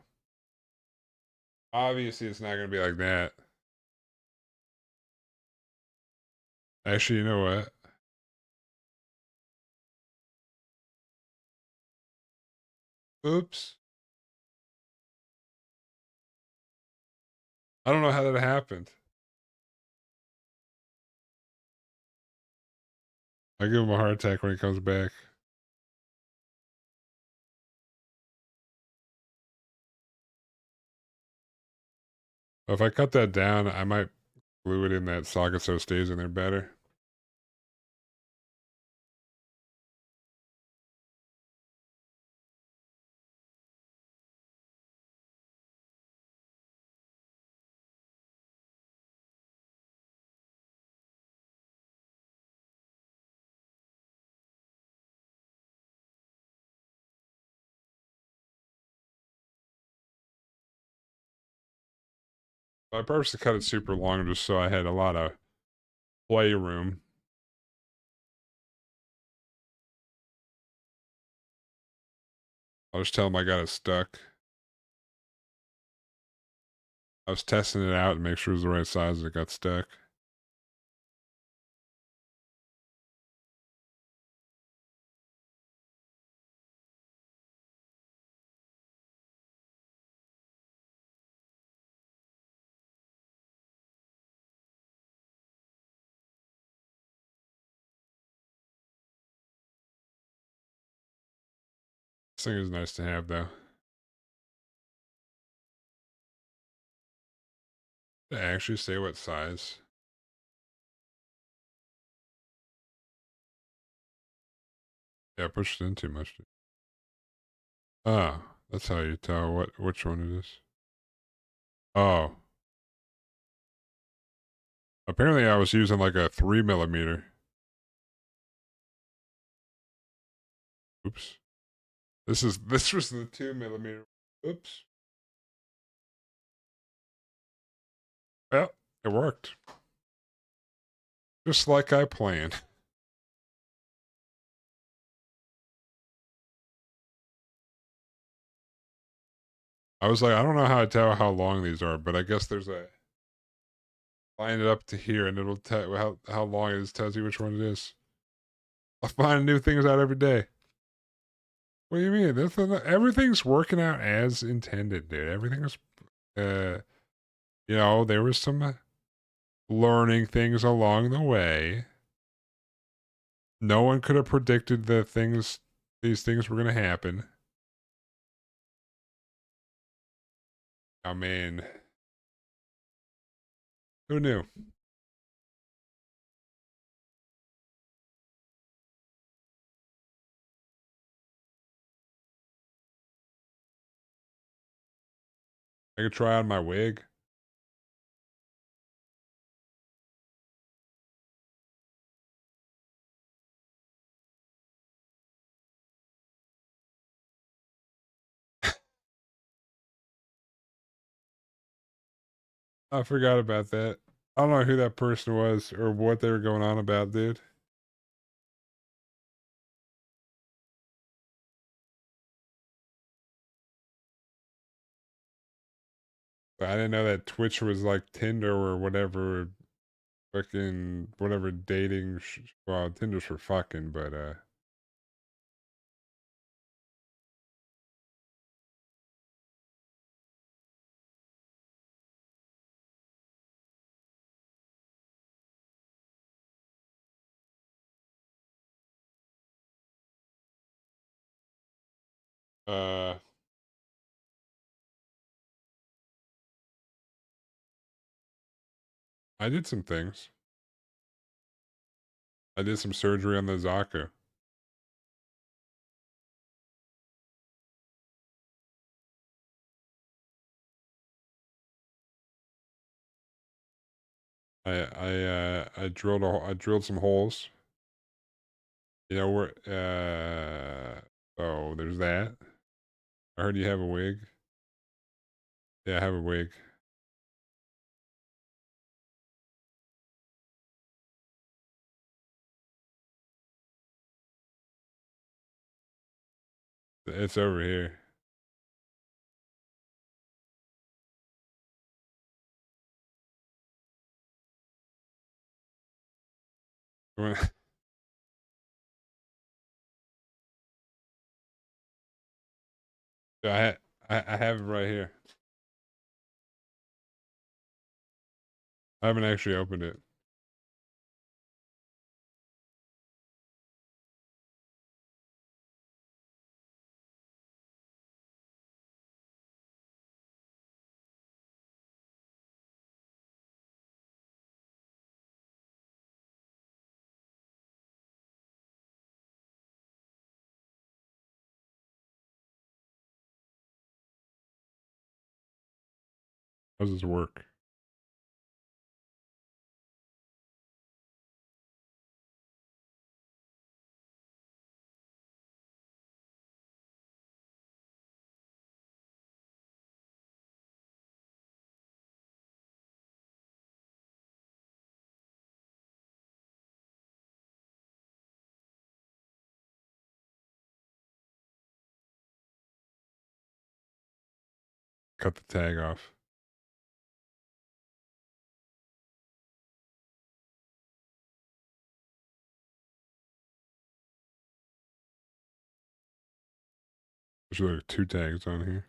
Obviously, it's not going to be like that. Actually, you know what? Oops. I don't know how that happened. I give him a heart attack when he comes back. If I cut that down, I might glue it in that socket so it stays in there better. I purposely cut it super long just so I had a lot of playroom. I'll just tell him I got it stuck. I was testing it out to make sure it was the right size and it got stuck. This thing is nice to have though. Did I actually say what size? Yeah, I pushed it in too much. Oh, that's how you tell which one it is. Oh. Apparently I was using like a 3mm. Oops. This was the 2mm. Oops. It worked. Just like I planned. I was like, I don't know how to tell how long these are, but I guess there's a line it up to here and it'll tell how long it is, tells you which one it is. I find new things out every day. What do you mean? Everything's working out as intended, dude. Everything's, uh, there was some learning things along the way. No one could have predicted these things were going to happen. I mean, who knew? I could try on my wig. I forgot about that. I don't know who that person was or what they were going on about, dude. But I didn't know that Twitch was like Tinder or whatever, fucking whatever dating. Well, Tinder's for fucking, but uh, I did some things. I did some surgery on the Zaku. I drilled some holes. You know where? So there's that. I heard you have a wig. Yeah, I have a wig. It's over here. I I have it right here. I haven't actually opened it. How does this work? Cut the tag off. There's like two tags on here.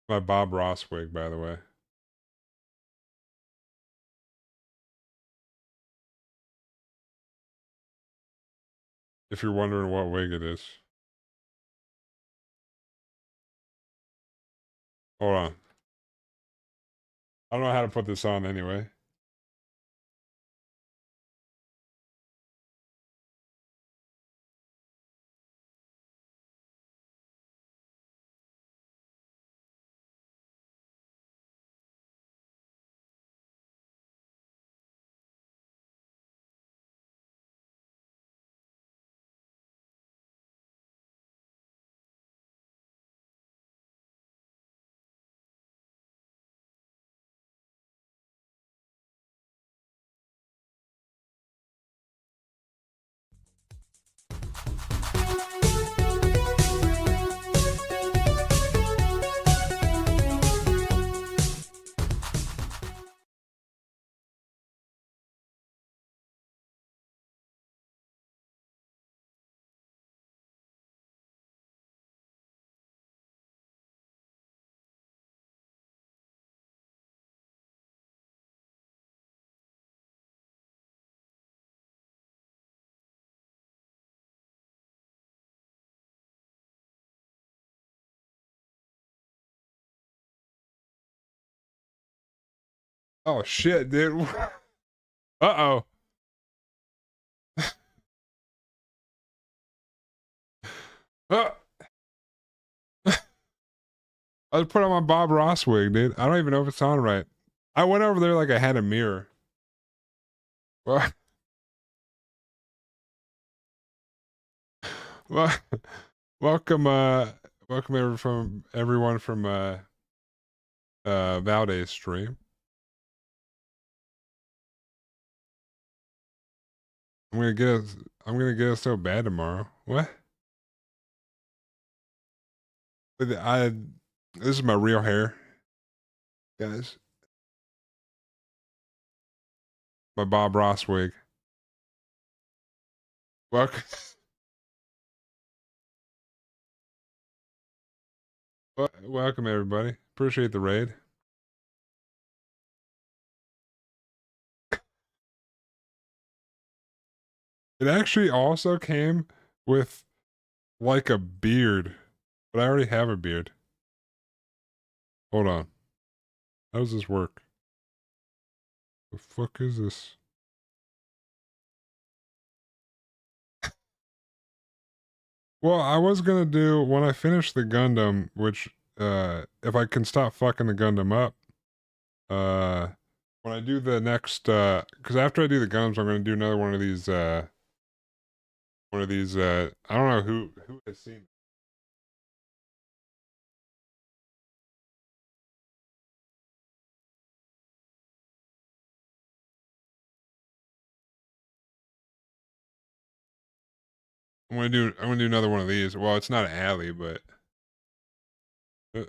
My Bob Ross wig, by the way. If you're wondering what wig it is. Hold on. I don't know how to put this on anyway. Oh shit, dude. Uh-oh. Uh, I was putting on my Bob Ross wig, dude. I don't even know if it's on right. I went over there like I had a mirror. Well, well welcome, from everyone from Valdez stream. I'm gonna get us. I'm gonna get us so bad tomorrow. What? But this is my real hair, guys. My Bob Ross wig. Welcome, welcome everybody. Appreciate the raid. It actually also came with like a beard, but I already have a beard. Hold on. How does this work? The fuck is this? Well, I was gonna do when I finish the Gundam, which if I can stop fucking the Gundam up, uh when I do the next because after I do the Gundams, I'm gonna do another one of these I don't know who has seen. I'm gonna do another one of these. Well, it's not an alley, but uh,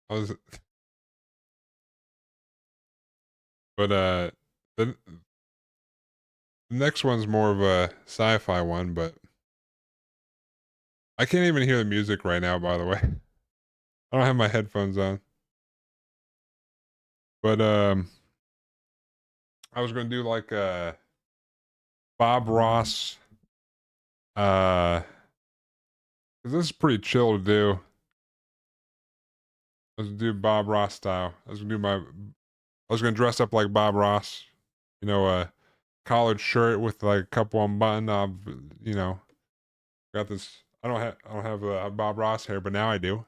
I was but the next one's more of a sci-fi one, but I can't even hear the music right now, by the way. I don't have my headphones on. But I was gonna do like Bob Ross, uh 'cause this is pretty chill to do. Let's do Bob Ross style. I was gonna dress up like Bob Ross, you know, a collared shirt with like a couple on button. You know, got this. I don't have Bob Ross hair, but now I do.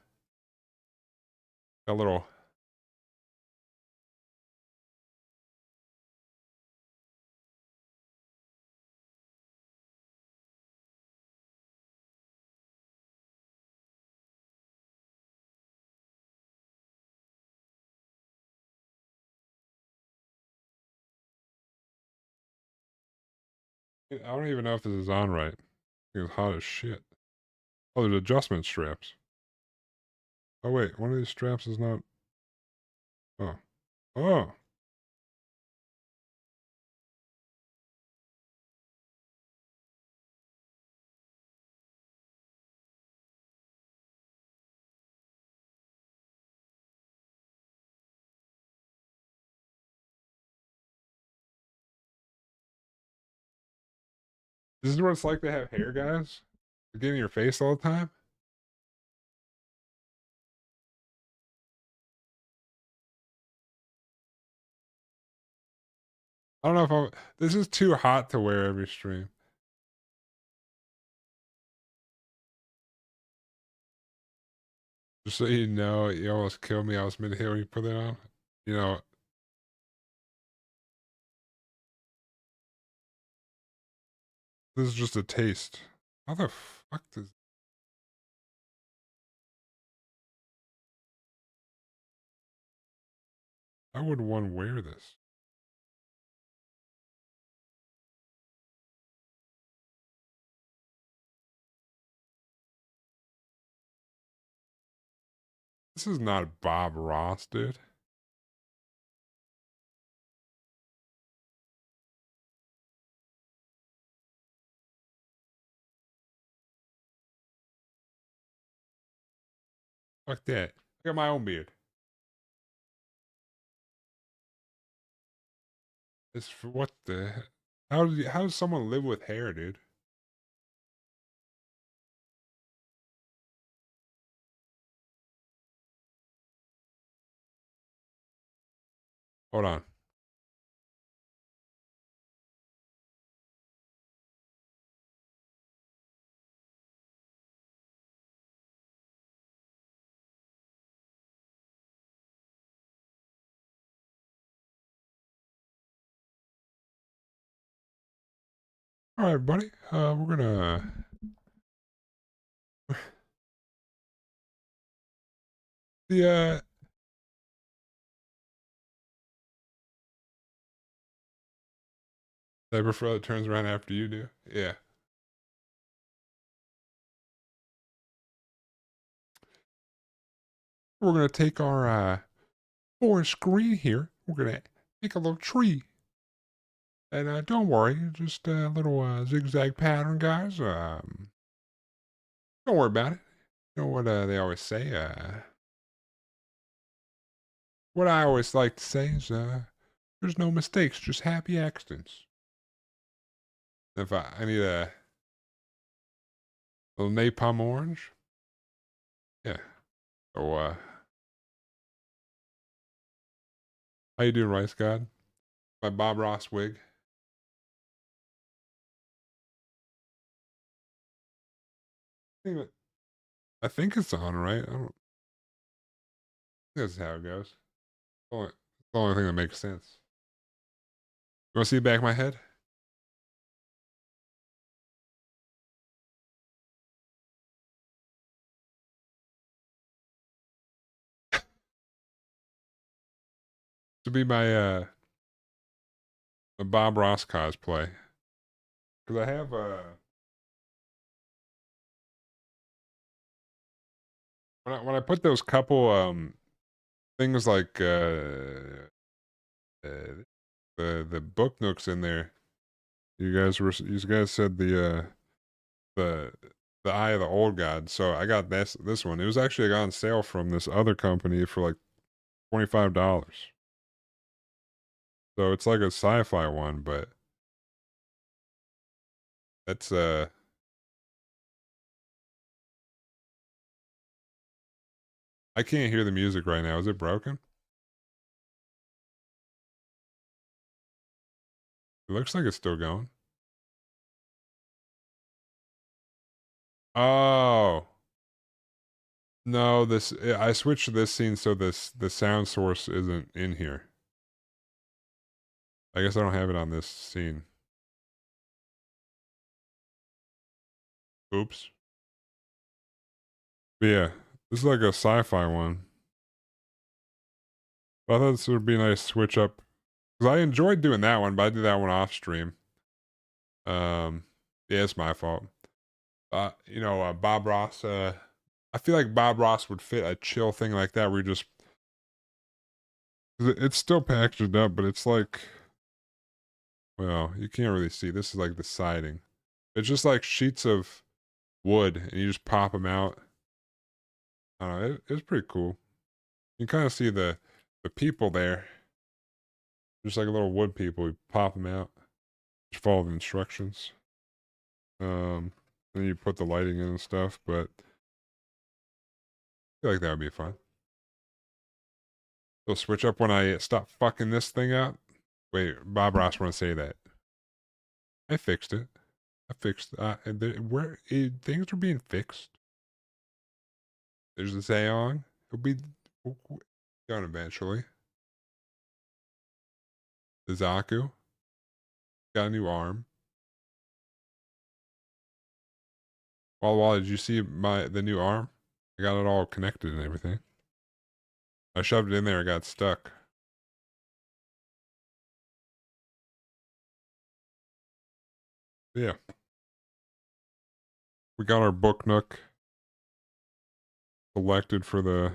Got a little. I don't even know if this is on right. It's hot as shit. Oh, there's adjustment straps. Oh wait, one of these straps is not. Oh, oh. This is what it's like to have hair, guys. Get in your face all the time. I don't know if I'm. This is too hot to wear every stream. Just so you know, you almost killed me. I was mid here when you put it on. You know, this is just a taste. How the fuck does. How would one wear this? This is not Bob Ross, dude. Fuck that. I got my own beard. It's for what the. How does someone live with hair, dude? Hold on. All right, buddy. We're gonna. The I prefer it turns around after you do. Yeah. We're gonna take our forest green here. We're gonna make a little tree. And don't worry, just a little zigzag pattern, guys. Don't worry about it. You know what they always say? What I always like to say is, there's no mistakes, just happy accidents. If I need a little napalm orange, yeah. So, how you doing, Rice God? My Bob Ross wig. I think it's on, right? I don't. That's how it goes. The only thing that makes sense. You want to see the back of my head? To be my Bob Ross cosplay. Because I have when I put those couple things like the book nooks in there. You guys said the the Eye of the Old God. So I got this one. It was actually on sale from this other company for like $25. So it's like a sci-fi one, but that's I can't hear the music right now. Is it broken? It looks like it's still going. Oh. No, I switched to this scene so the sound source isn't in here. I guess I don't have it on this scene. Oops. But yeah, this is like a sci-fi one. But I thought this would be a nice switch up because I enjoyed doing that one, but I did that one off stream. Um, yeah, it's my fault. Bob Ross. I feel like Bob Ross would fit a chill thing like that where you just 'cause it's still packaged up, but it's like, well, you can't really see. This is like the siding. It's just like sheets of wood, and you just pop them out. I don't know. It's pretty cool. You can kind of see the people there, just like little wood people. You pop them out. Just follow the instructions. Then you put the lighting in and stuff. But I feel like that would be fun. It'll switch up when I stop fucking this thing up. Wait, Bob Ross want to say that? I fixed it. I fixed. Things are being fixed. There's the Sayong. It'll be done eventually. The Zaku got a new arm. Walla, did you see the new arm? I got it all connected and everything. I shoved it in there. It got stuck. Yeah, we got our book nook selected for the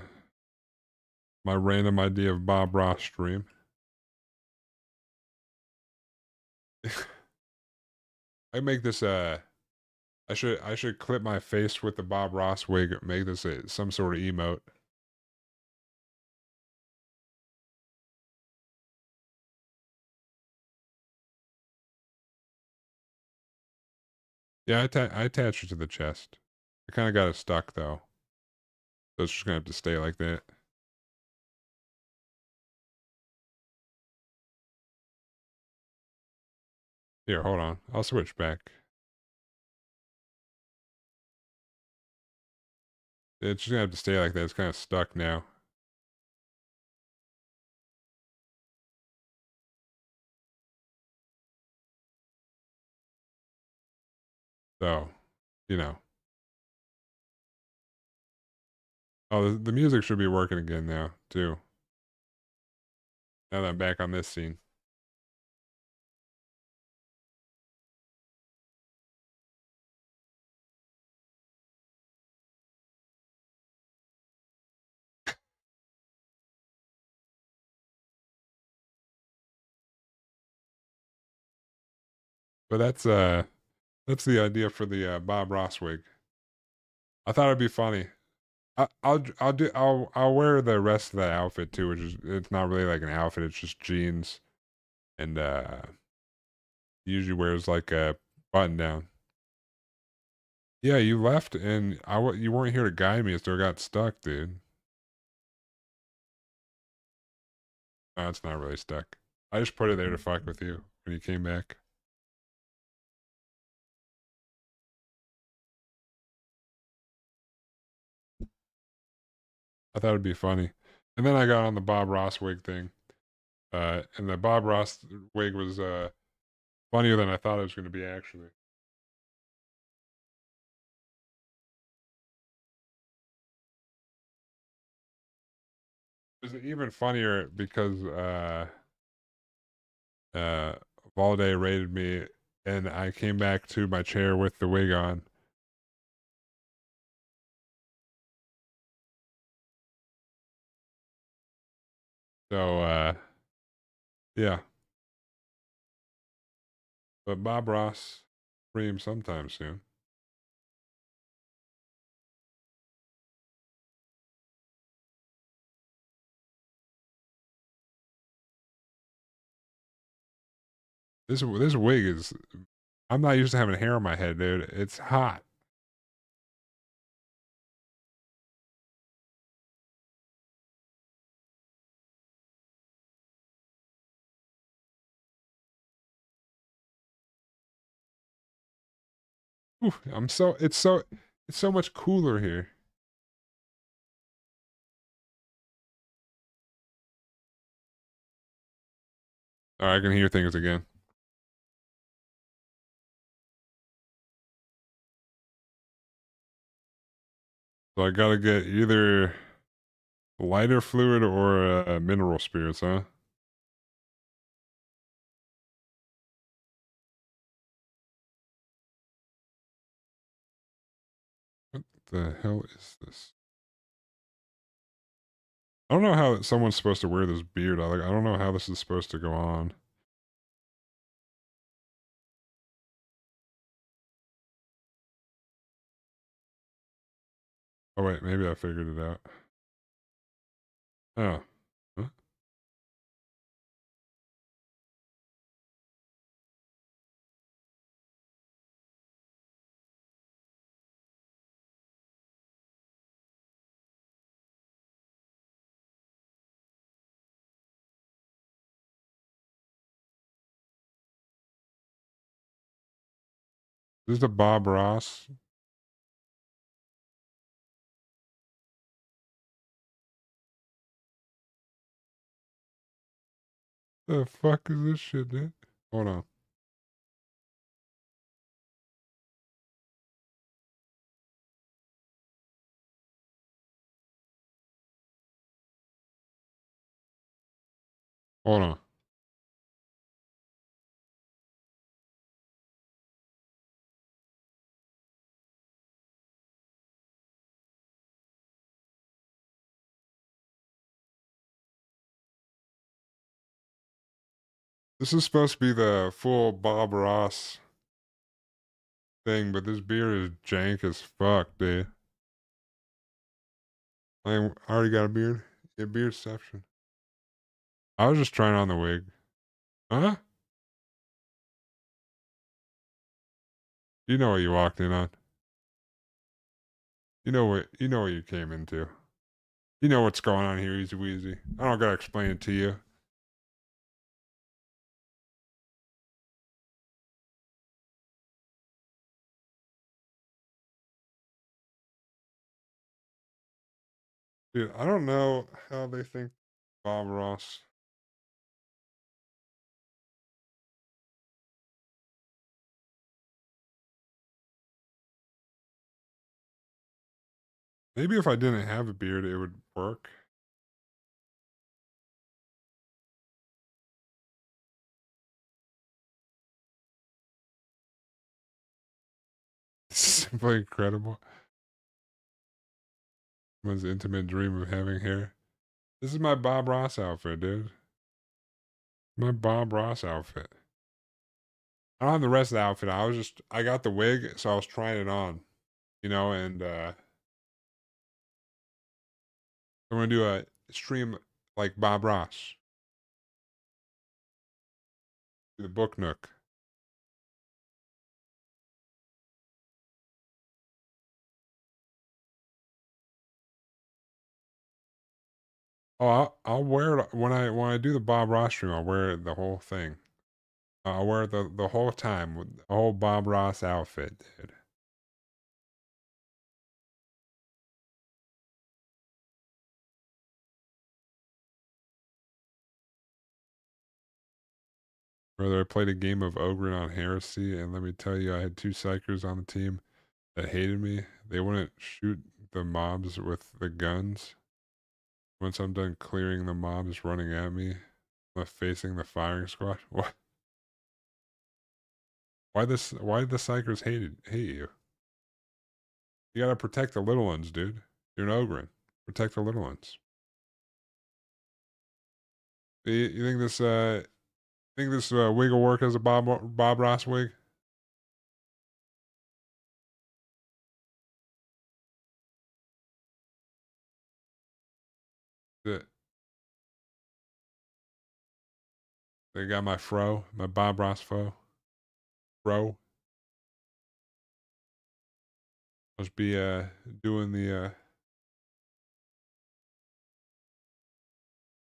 my random idea of Bob Ross stream. I make this I should clip my face with the Bob Ross wig, make this some sort of emote. Yeah, I attached it to the chest. I kind of got it stuck though, so it's just gonna have to stay like that. Here, hold on. I'll switch back. It's just gonna have to stay like that. It's kind of stuck now. So, you know. Oh, the music should be working again now, too. Now that I'm back on this scene. But that's the idea for the Bob Ross wig. I thought it'd be funny. I'll wear the rest of that outfit too, which is it's not really like an outfit. It's just jeans and usually wears like a button down. Yeah, you left and you weren't here to guide me, so I got stuck, dude. No, it's not really stuck. I just put it there to fuck with you when you came back. I thought it'd be funny. And then I got on the Bob Ross wig thing. And the Bob Ross wig was funnier than I thought it was going to be actually. It was even funnier because uh, Valde raided me, and I came back to my chair with the wig on. So yeah, but Bob Ross, stream sometime soon. This wig is. I'm not used to having hair on my head, dude. It's hot. Oof, it's so much cooler here. All right, I can hear things again. So I gotta get either lighter fluid or mineral spirits, huh? What the hell is this? I don't know how someone's supposed to wear this beard. I don't know how this is supposed to go on. Oh wait, maybe I figured it out. Oh. Huh? This is the Bob Ross. The fuck is this shit, dude? Hold on. Hold on. This is supposed to be the full Bob Ross thing, but this beard is jank as fuck, dude. I already got a beard. Yeah, beardception. I was just trying on the wig. Huh? You know what you walked in on. You know what you came into. You know what's going on here, Easy Weezy. I don't gotta explain it to you. Dude, I don't know how they think Bob Ross. Maybe if I didn't have a beard, it would work. It's simply incredible. Someone's intimate dream of having hair. This is my Bob Ross outfit, dude. My Bob Ross outfit. I don't have the rest of the outfit. I got the wig, so I was trying it on, and I'm gonna do a stream like Bob Ross, the book nook. Oh, I'll wear it when I do the Bob Ross stream. I'll wear it the whole thing. I'll wear it the whole time with the whole Bob Ross outfit, dude. Brother, I played a game of Ogre on Heresy, and let me tell you, I had two psychers on the team that hated me. They wouldn't shoot the mobs with the guns. Once I'm done clearing the mobs running at me, I'm facing the firing squad. What? Why this? Why did the psychers hate you? You gotta protect the little ones, dude. You're an ogre. Protect the little ones. You think this wig will work as a Bob Ross wig? The, they got my fro, my Bob Ross fro. Must be doing the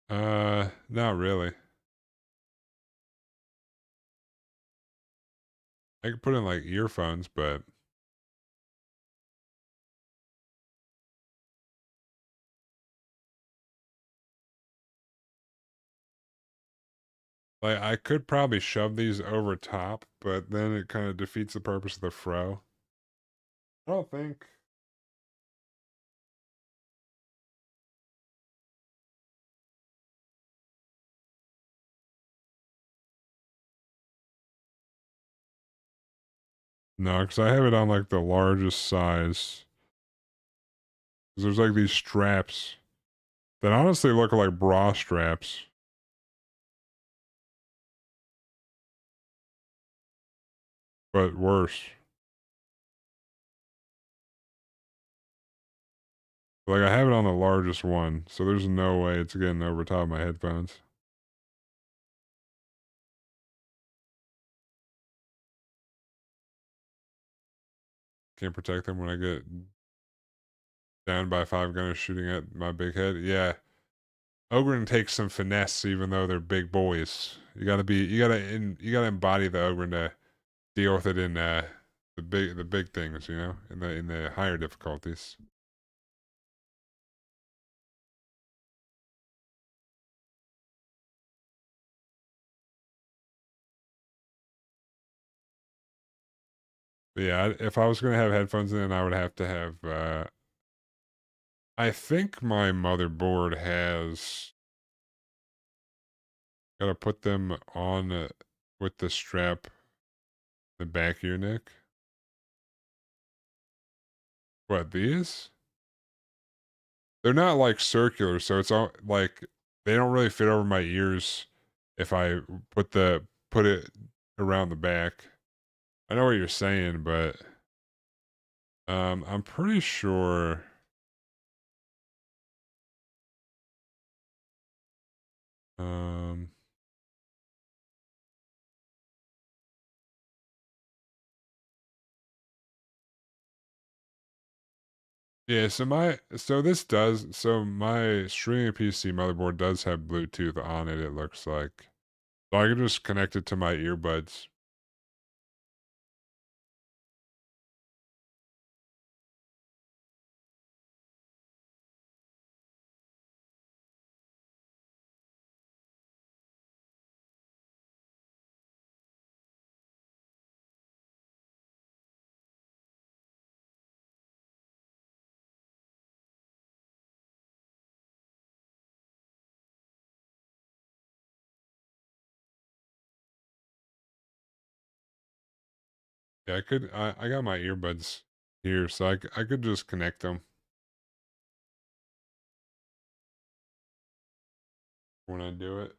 not really. I could put in like earphones, but like I could probably shove these over top, but then it kind of defeats the purpose of the fro. I don't think. No, because I have it on like the largest size. 'Cause there's like these straps that honestly look like bra straps, but worse. Like I have it on the largest one, so there's no way it's getting over top of my headphones. Can't protect them when I get down by five gunners shooting at my big head. Yeah, Ogren takes some finesse, even though they're big boys. You gotta embody the Ogren to deal with it in the big things, in the higher difficulties. But yeah, if I was gonna have headphones in, I would have to have. I think my motherboard has. Gotta put them on with the strap, the back of your neck. What, these? They're not like circular, so it's all like they don't really fit over my ears if I put it around the back. I know what you're saying, but I'm pretty sure. Um, yeah. So my streaming PC motherboard does have Bluetooth on it. It looks like, so I can just connect it to my earbuds. Yeah, I got my earbuds here, so I could just connect them when I do it.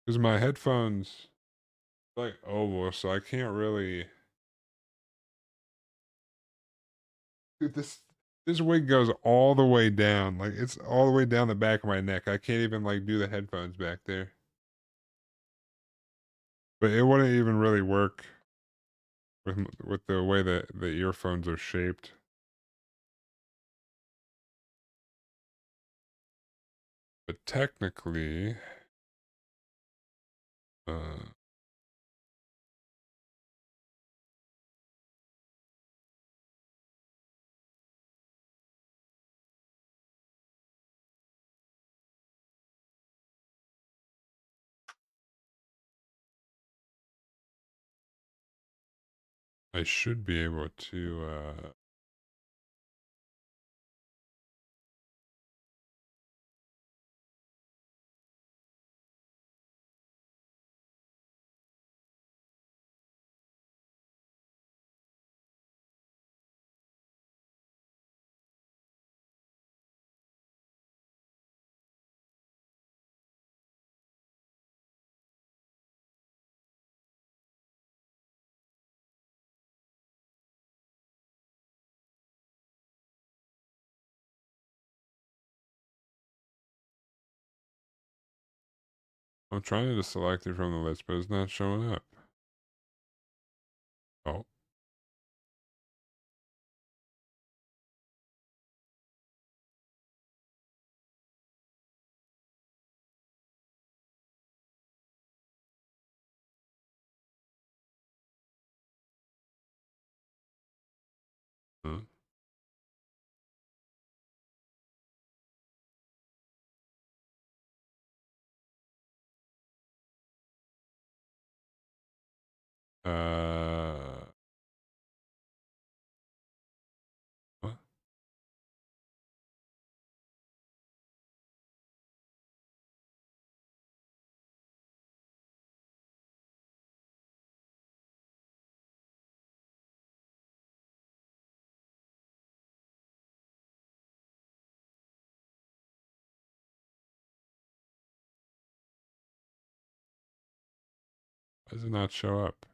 Because my headphones like oval, so I can't really. Dude, this wig goes all the way down. Like it's all the way down the back of my neck. I can't even like do the headphones back there. But it wouldn't even really work with the way that the earphones are shaped. But technically, uh, I should be able to. I'm trying to select it from the list, but it's not showing up. Oh. Huh. Uh. What? Why does it not show up?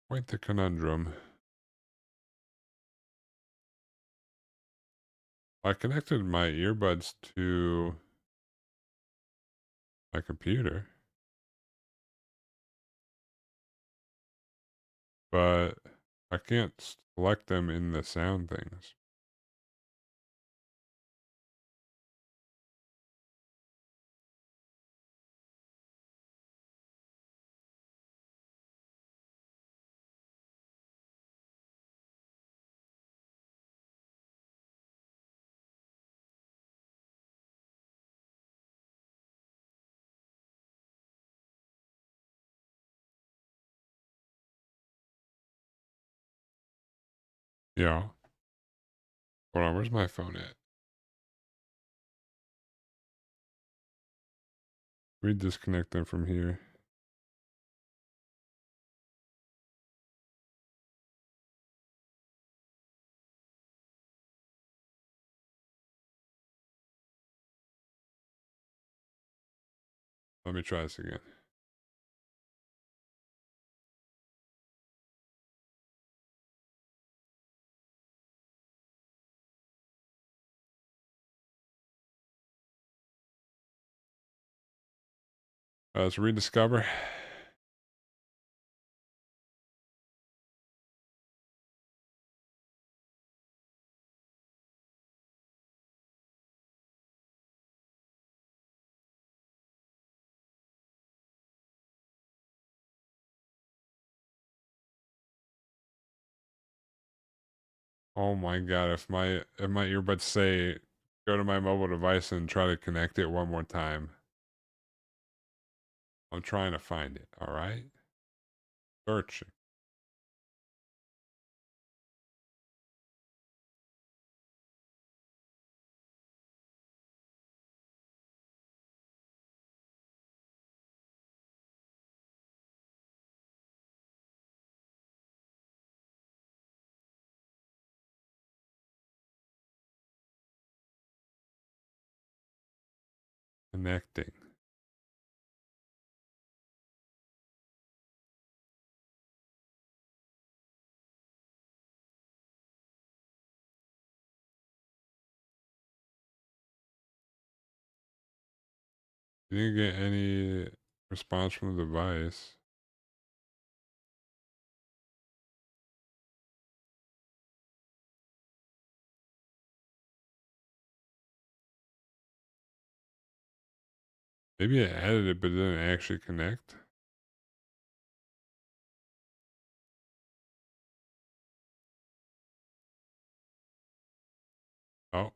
Quite the conundrum. I connected my earbuds to my computer, but I can't select them in the sound things. Yeah. Hold on, where's my phone at? We disconnect them from here. Let me try this again. Let's rediscover. Oh my god, if my earbuds say go to my mobile device and try to connect it one more time. I'm trying to find it, all right? Searching. Connecting. Didn't get any response from the device. Maybe it added it, but it didn't actually connect. Oh,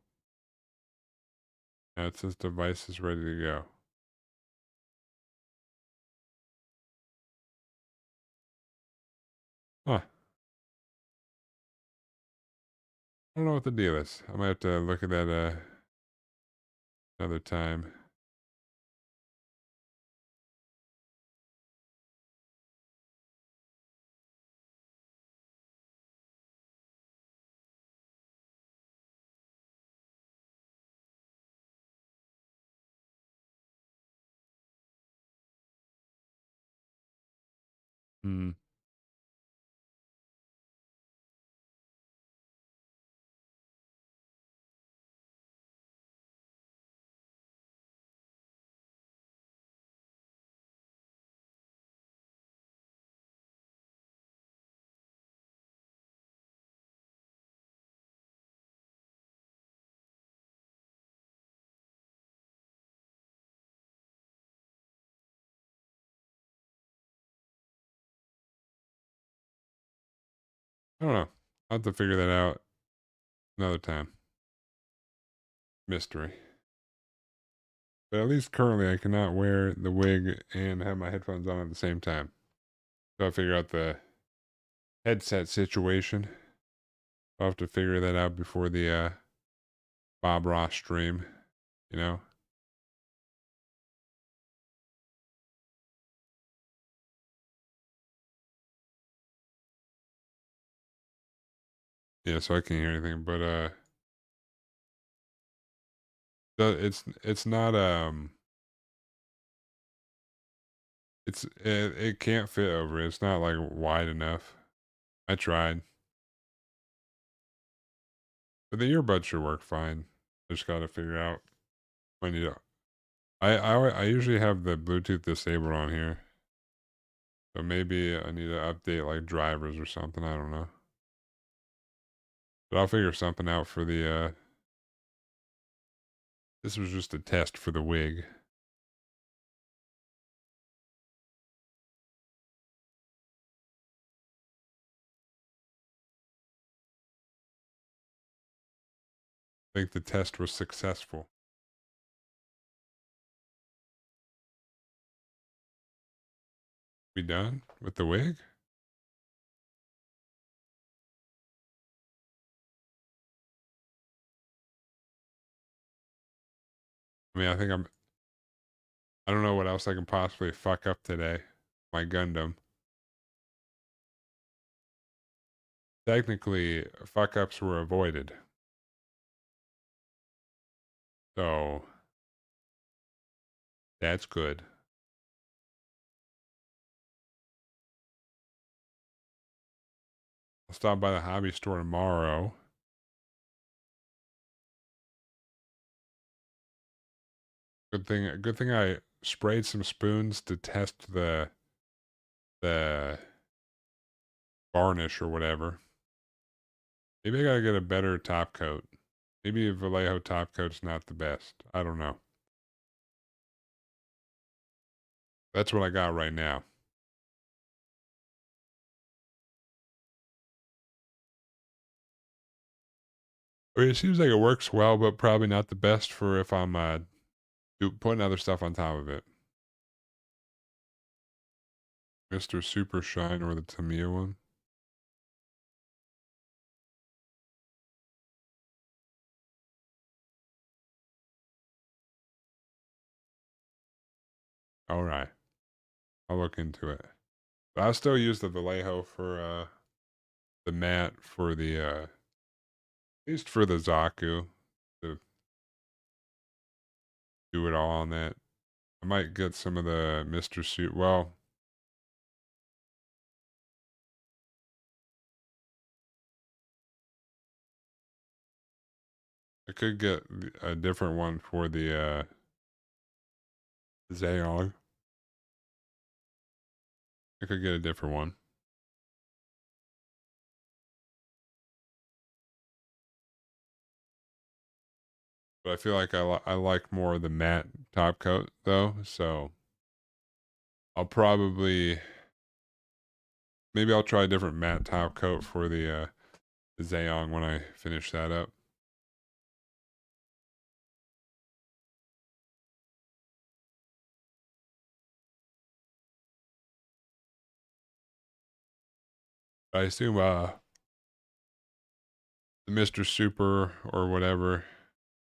now it says device is ready to go. Huh. I don't know what the deal is. I might have to look at that another time. Hmm. I don't know. I'll have to figure that out another time. Mystery. But at least currently I cannot wear the wig and have my headphones on at the same time. So I'll figure out the headset situation. I'll have to figure that out before the Bob Ross stream, you know? Yeah, so I can't hear anything, but it's not it can't fit over it. It's not like wide enough. I tried. But the earbuds should work fine. I just gotta figure out when you I usually have the Bluetooth disabled on here. So maybe I need to update like drivers or something. I don't know. But I'll figure something out for the this was just a test for the wig. I think the test was successful. We done with the wig? I mean, I don't know what else I can possibly fuck up today. My Gundam. Technically, fuck ups were avoided. So, that's good. I'll stop by the hobby store tomorrow. Good thing I sprayed some spoons to test the varnish or whatever. Maybe I gotta get a better top coat. Maybe a Vallejo top coat's not the best. I don't know. That's what I got right now. I mean, it seems like it works well, but probably not the best for if I'm putting other stuff on top of it. Mr. Super Shine or the Tamiya one. All right, I'll look into it. But I still use the Vallejo for the mat for the at least for the Zaku to do it all on that. I might get some of the Mr. Suit. Well, I could get a different one for the Zaong. I could get a different one. But I feel like I like more of the matte top coat though, so I'll probably maybe I'll try a different matte top coat for the Zaong when I finish that up. I assume the Mr. Super or whatever,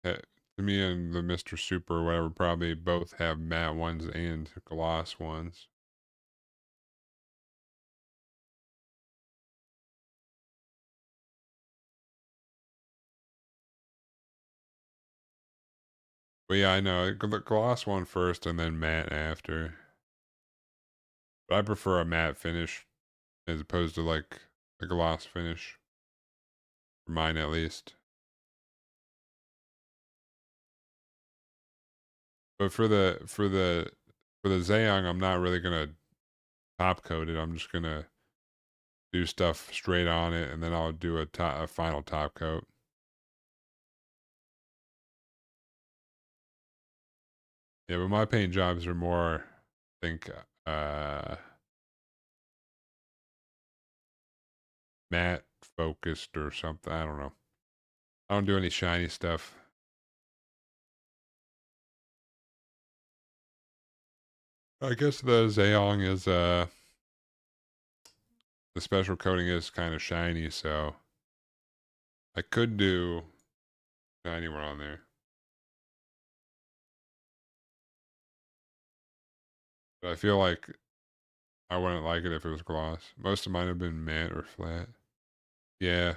to me and the Mr. Super or whatever probably both have matte ones and gloss ones. But yeah, I know the gloss one first and then matte after. But I prefer a matte finish as opposed to like a gloss finish. For mine at least. But for the Zaong, I'm not really gonna top coat it. I'm just gonna do stuff straight on it, and then I'll do a final top coat. Yeah, but my paint jobs are more, I think, matte focused or something. I don't know. I don't do any shiny stuff. I guess the Zaong is the special coating is kind of shiny, so I could do shiny one on there. But I feel like I wouldn't like it if it was gloss. Most of mine have been matte or flat. Yeah.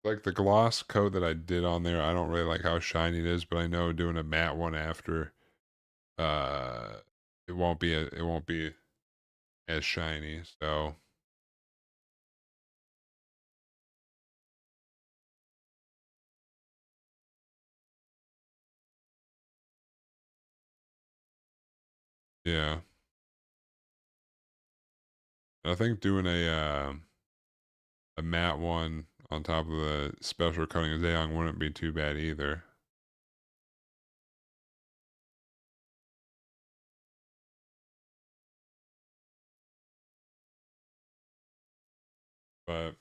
Like the gloss coat that I did on there, I don't really like how shiny it is, but I know doing a matte one after, uh, it won't be as shiny. So yeah, I think doing a matte one on top of the special coating of Zayon wouldn't be too bad either. But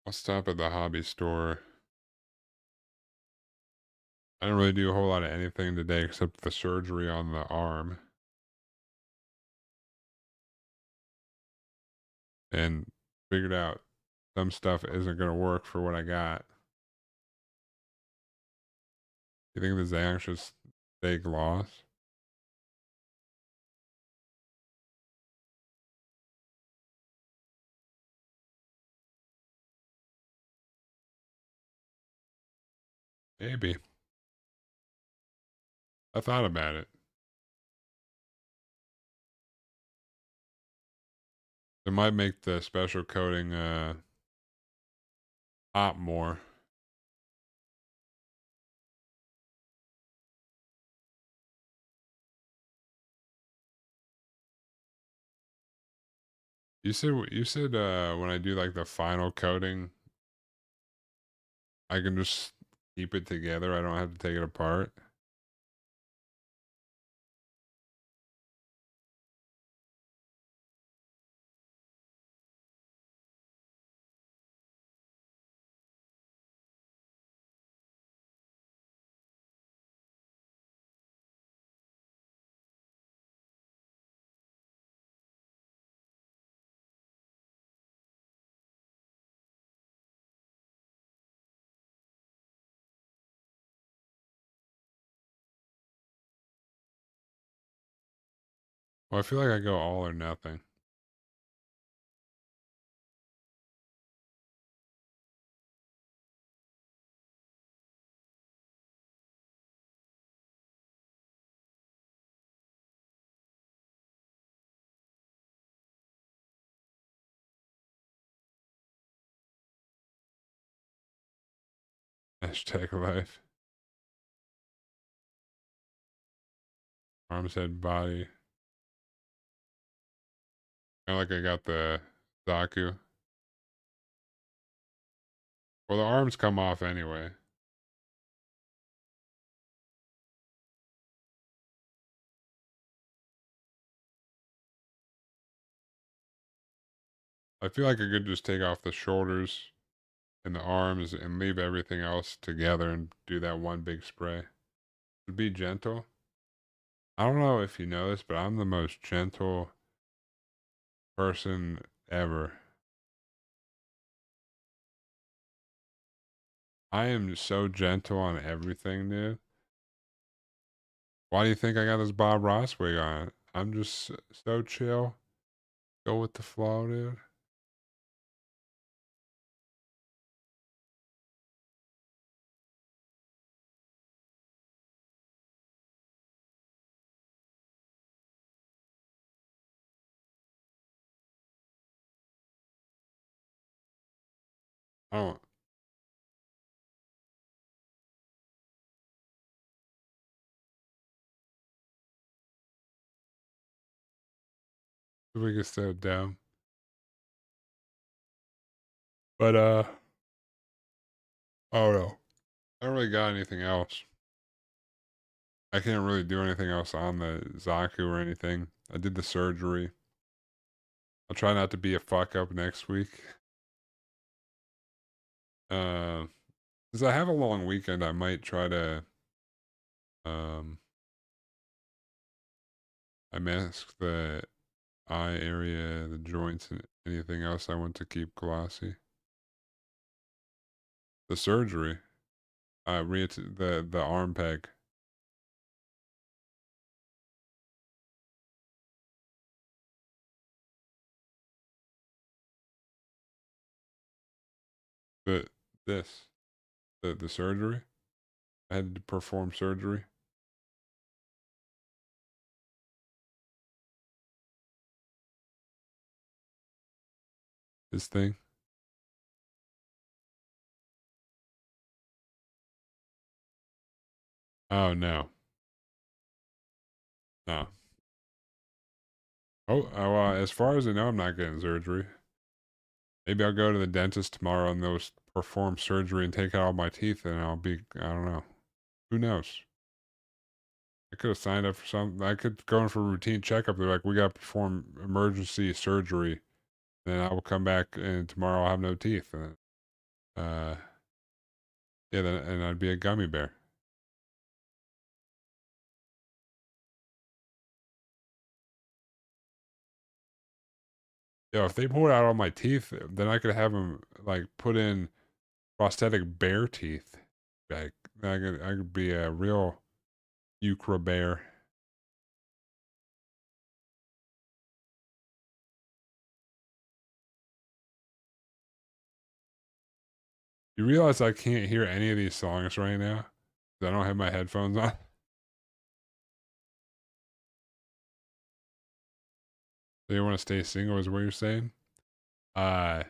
I'll stop at the hobby store. I didn't really do a whole lot of anything today except the surgery on the arm. And figured out some stuff isn't going to work for what I got. You think the Zang should stay gloss? Maybe. I thought about it. It might make the special coating pop more. You said when I do like the final coating, I can just keep it together. I don't have to take it apart. Well, I feel like I go all or nothing. Hashtag life. Arms, head, body. Kind of like I got the Zaku. Well, the arms come off anyway. I feel like I could just take off the shoulders and the arms and leave everything else together and do that one big spray. Be gentle. I don't know if you know this, but I'm the most gentle person ever. I am so gentle on everything, dude. Why do you think I got this Bob Ross wig on? I'm just so chill. Go with the flow, dude. I don't. The wig is so dumb. But I don't know. I don't really got anything else. I can't really do anything else on the Zaku or anything. I did the surgery. I'll try not to be a fuck up next week. Uh, Since I have a long weekend, I might try to um I mask the eye area, the joints, and anything else I want to keep glossy. The surgery, the arm peg, the this, the surgery. I had to perform surgery. This thing. Oh no, no. As far as I know, I'm not getting surgery. Maybe I'll go to the dentist tomorrow and they'll perform surgery and take out all my teeth, and I'll be, I don't know. Who knows? I could have signed up for something. I could go in for a routine checkup. They're like, we got to perform emergency surgery. Then I will come back and tomorrow I'll have no teeth. And yeah, and I'd be a gummy bear. If they pulled out all my teeth, then I could have them like put in prosthetic bear teeth. Like I could be a real Eucra bear. You realize I can't hear any of these songs right now? 'Cause I don't have my headphones on. So you want to stay single is what you're saying? Uh,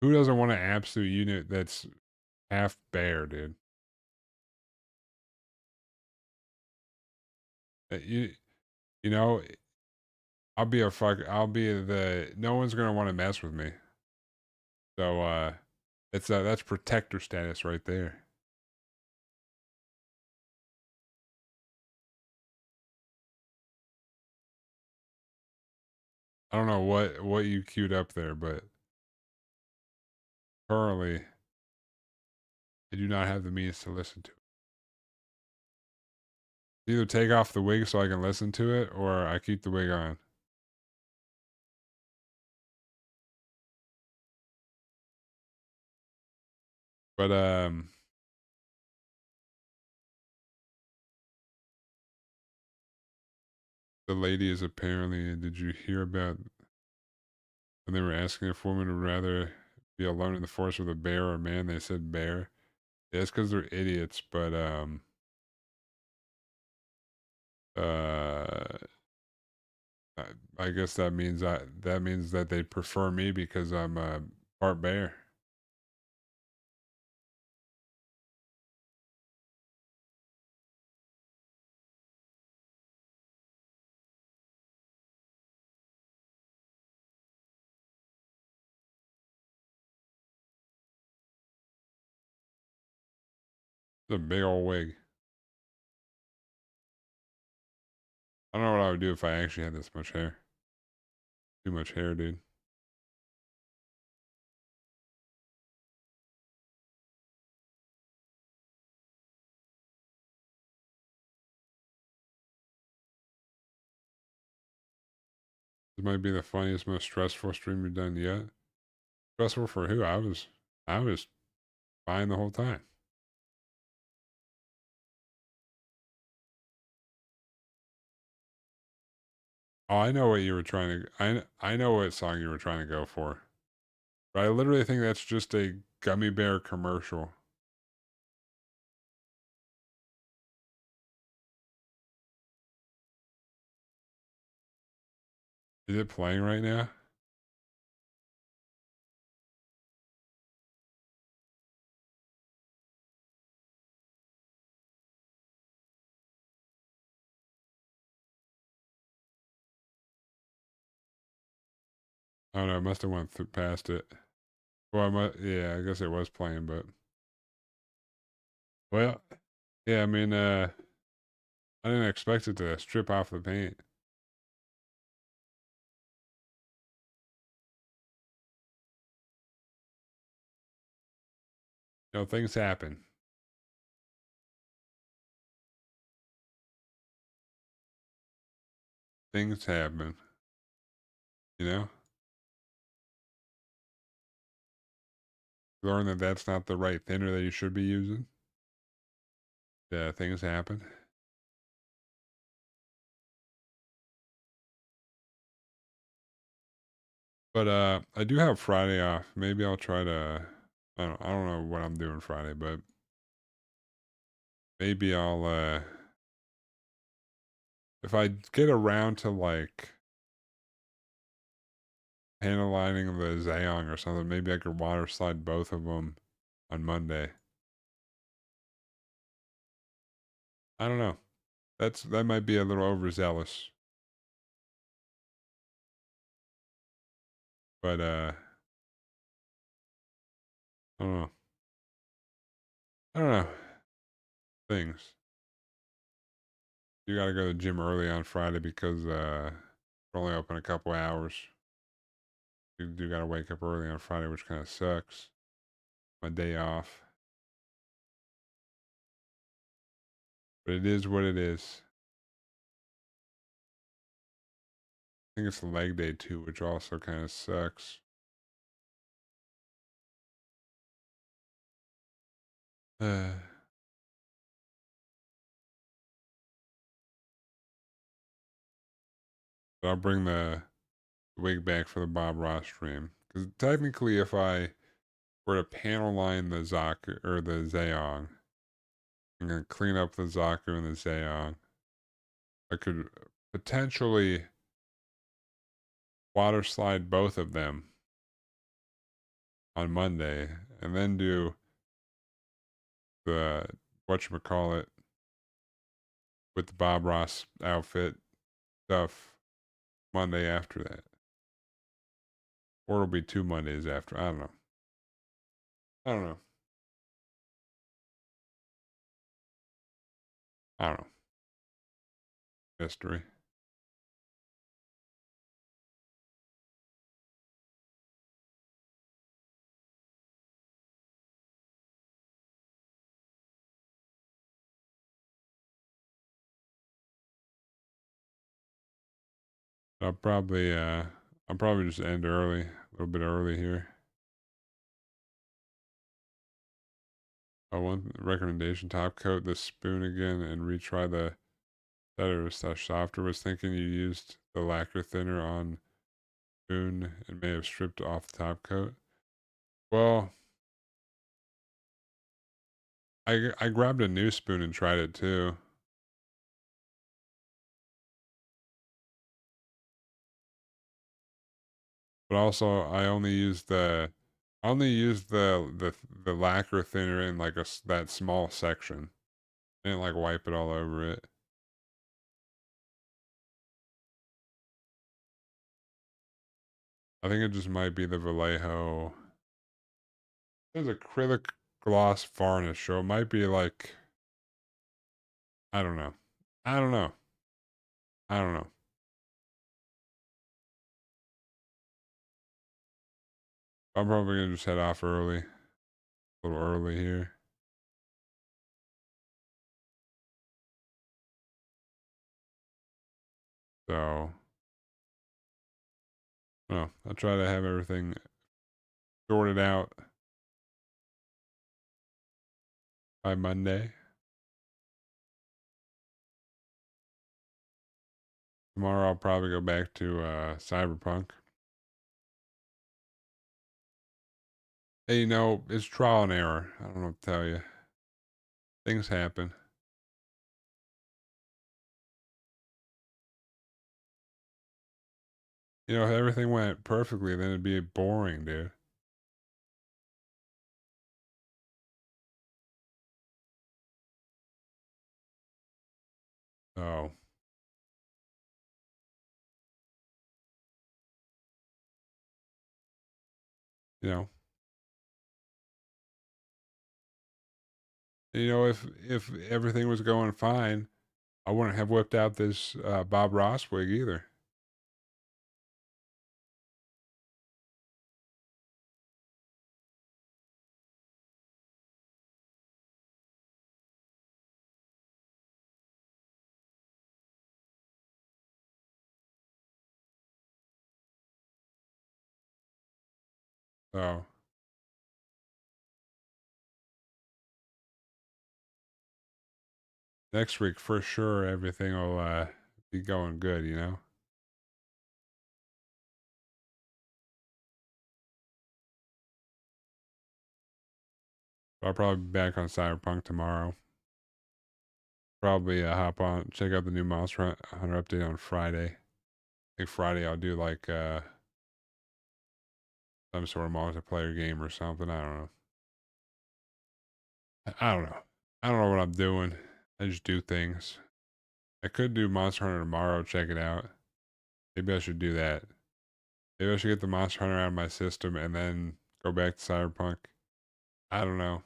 who doesn't want an absolute unit that's half bear, dude? You you know, I'll be the no one's gonna want to mess with me. So that's protector status right there. I don't know what you queued up there, but currently I do not have the means to listen to it. Either take off the wig so I can listen to it, or I keep the wig on. But The lady is apparently. Did you hear about when they were asking if women would rather be alone in the forest with a bear or a man? They said bear. Yeah, it's because they're idiots, but uh, I, I guess that means that they prefer me because I'm part bear. It's a big old wig. I don't know what I would do if I actually had this much hair. Too much hair, dude. This might be the funniest, most stressful stream we've done yet. Stressful for who? I was fine the whole time. Oh, I know what you were trying to. I know what song you were trying to go for. But I literally think that's just a gummy bear commercial. Is it playing right now? I don't know. I must have went past it. Well, yeah, I guess it was playing, but well, yeah. I mean, I didn't expect it to strip off the paint. You know, things happen. Things happen. You know, learn that that's not the right thinner that you should be using. Yeah, things happen. But I do have Friday off. Maybe I'll try to. I don't know what I'm doing Friday, but maybe I'll if I get around to like panel lining the Zayong or something, maybe I could water slide both of them on Monday. I don't know. That might be a little overzealous, but I don't know. I don't know things. You got to go to the gym early on Friday because we're only open a couple hours. You do got to wake up early on Friday, which kind of sucks. My day off, but it is what it is. I think it's the leg day too, which also kind of sucks. Uh, but I'll bring the wig back for the Bob Ross stream because technically, if I were to panel line the Zaku or the Zayong, I'm gonna clean up the Zaku and the Zayong. I could potentially water slide both of them on Monday and then do the whatchamacallit with the Bob Ross outfit stuff Monday after that. Or it'll be 2 Mondays after. I don't know. I don't know. I don't know. Mystery. I'll probably just end early, a little bit early here. I want recommendation top coat the spoon again and retry the That it was stuff softer. Was thinking you used the lacquer thinner on spoon and may have stripped off the top coat. Well, I grabbed a new spoon and tried it too. But also, I only used the lacquer thinner in like that small section. I didn't like wipe it all over it. I think it just might be the Vallejo. There's acrylic gloss varnish, so it might be like I don't know. I don't know. I don't know. I'm probably gonna just head off early, a little early here. So, no, I'll try to have everything sorted out by Monday. Tomorrow I'll probably go back to Cyberpunk. Hey, you know, it's trial and error. I don't know what to tell you. Things happen. You know, if everything went perfectly, then it'd be boring, dude. So, you know, if everything was going fine, I wouldn't have whipped out this Bob Ross wig either. So, next week for sure, everything will be going good. You know. I'll probably be back on Cyberpunk tomorrow. Probably hop on, check out the new Monster Hunter update on Friday. I think Friday I'll do like some sort of multiplayer game or something. I don't know. I don't know. I don't know what I'm doing. I just do things. I could do Monster Hunter tomorrow. Check it out. Maybe I should do that. Maybe I should get the Monster Hunter out of my system and then go back to Cyberpunk. I don't know.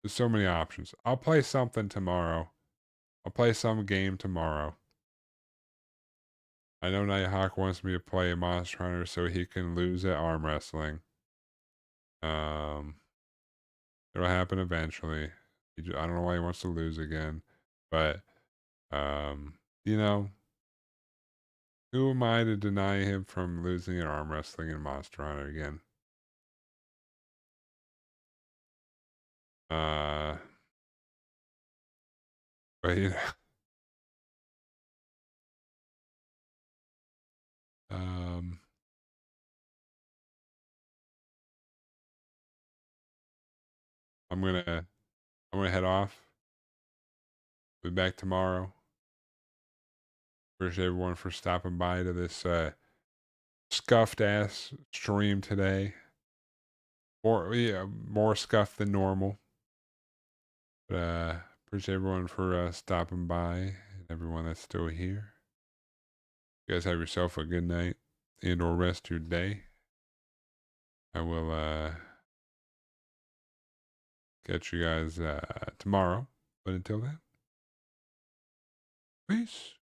There's so many options. I'll play something tomorrow. I'll play some game tomorrow. I know Nighthawk wants me to play Monster Hunter so he can lose at arm wrestling. Um, it'll happen eventually. I don't know why he wants to lose again, but you know, who am I to deny him from losing at arm wrestling in Monster Hunter again? Uh, but you know, um, I'm gonna head off. Be back tomorrow. Appreciate everyone for stopping by to this scuffed ass stream today. More scuffed than normal. But appreciate everyone for stopping by and everyone that's still here. You guys have yourself a good night and or rest of your day. I will catch you guys tomorrow. But until then, peace.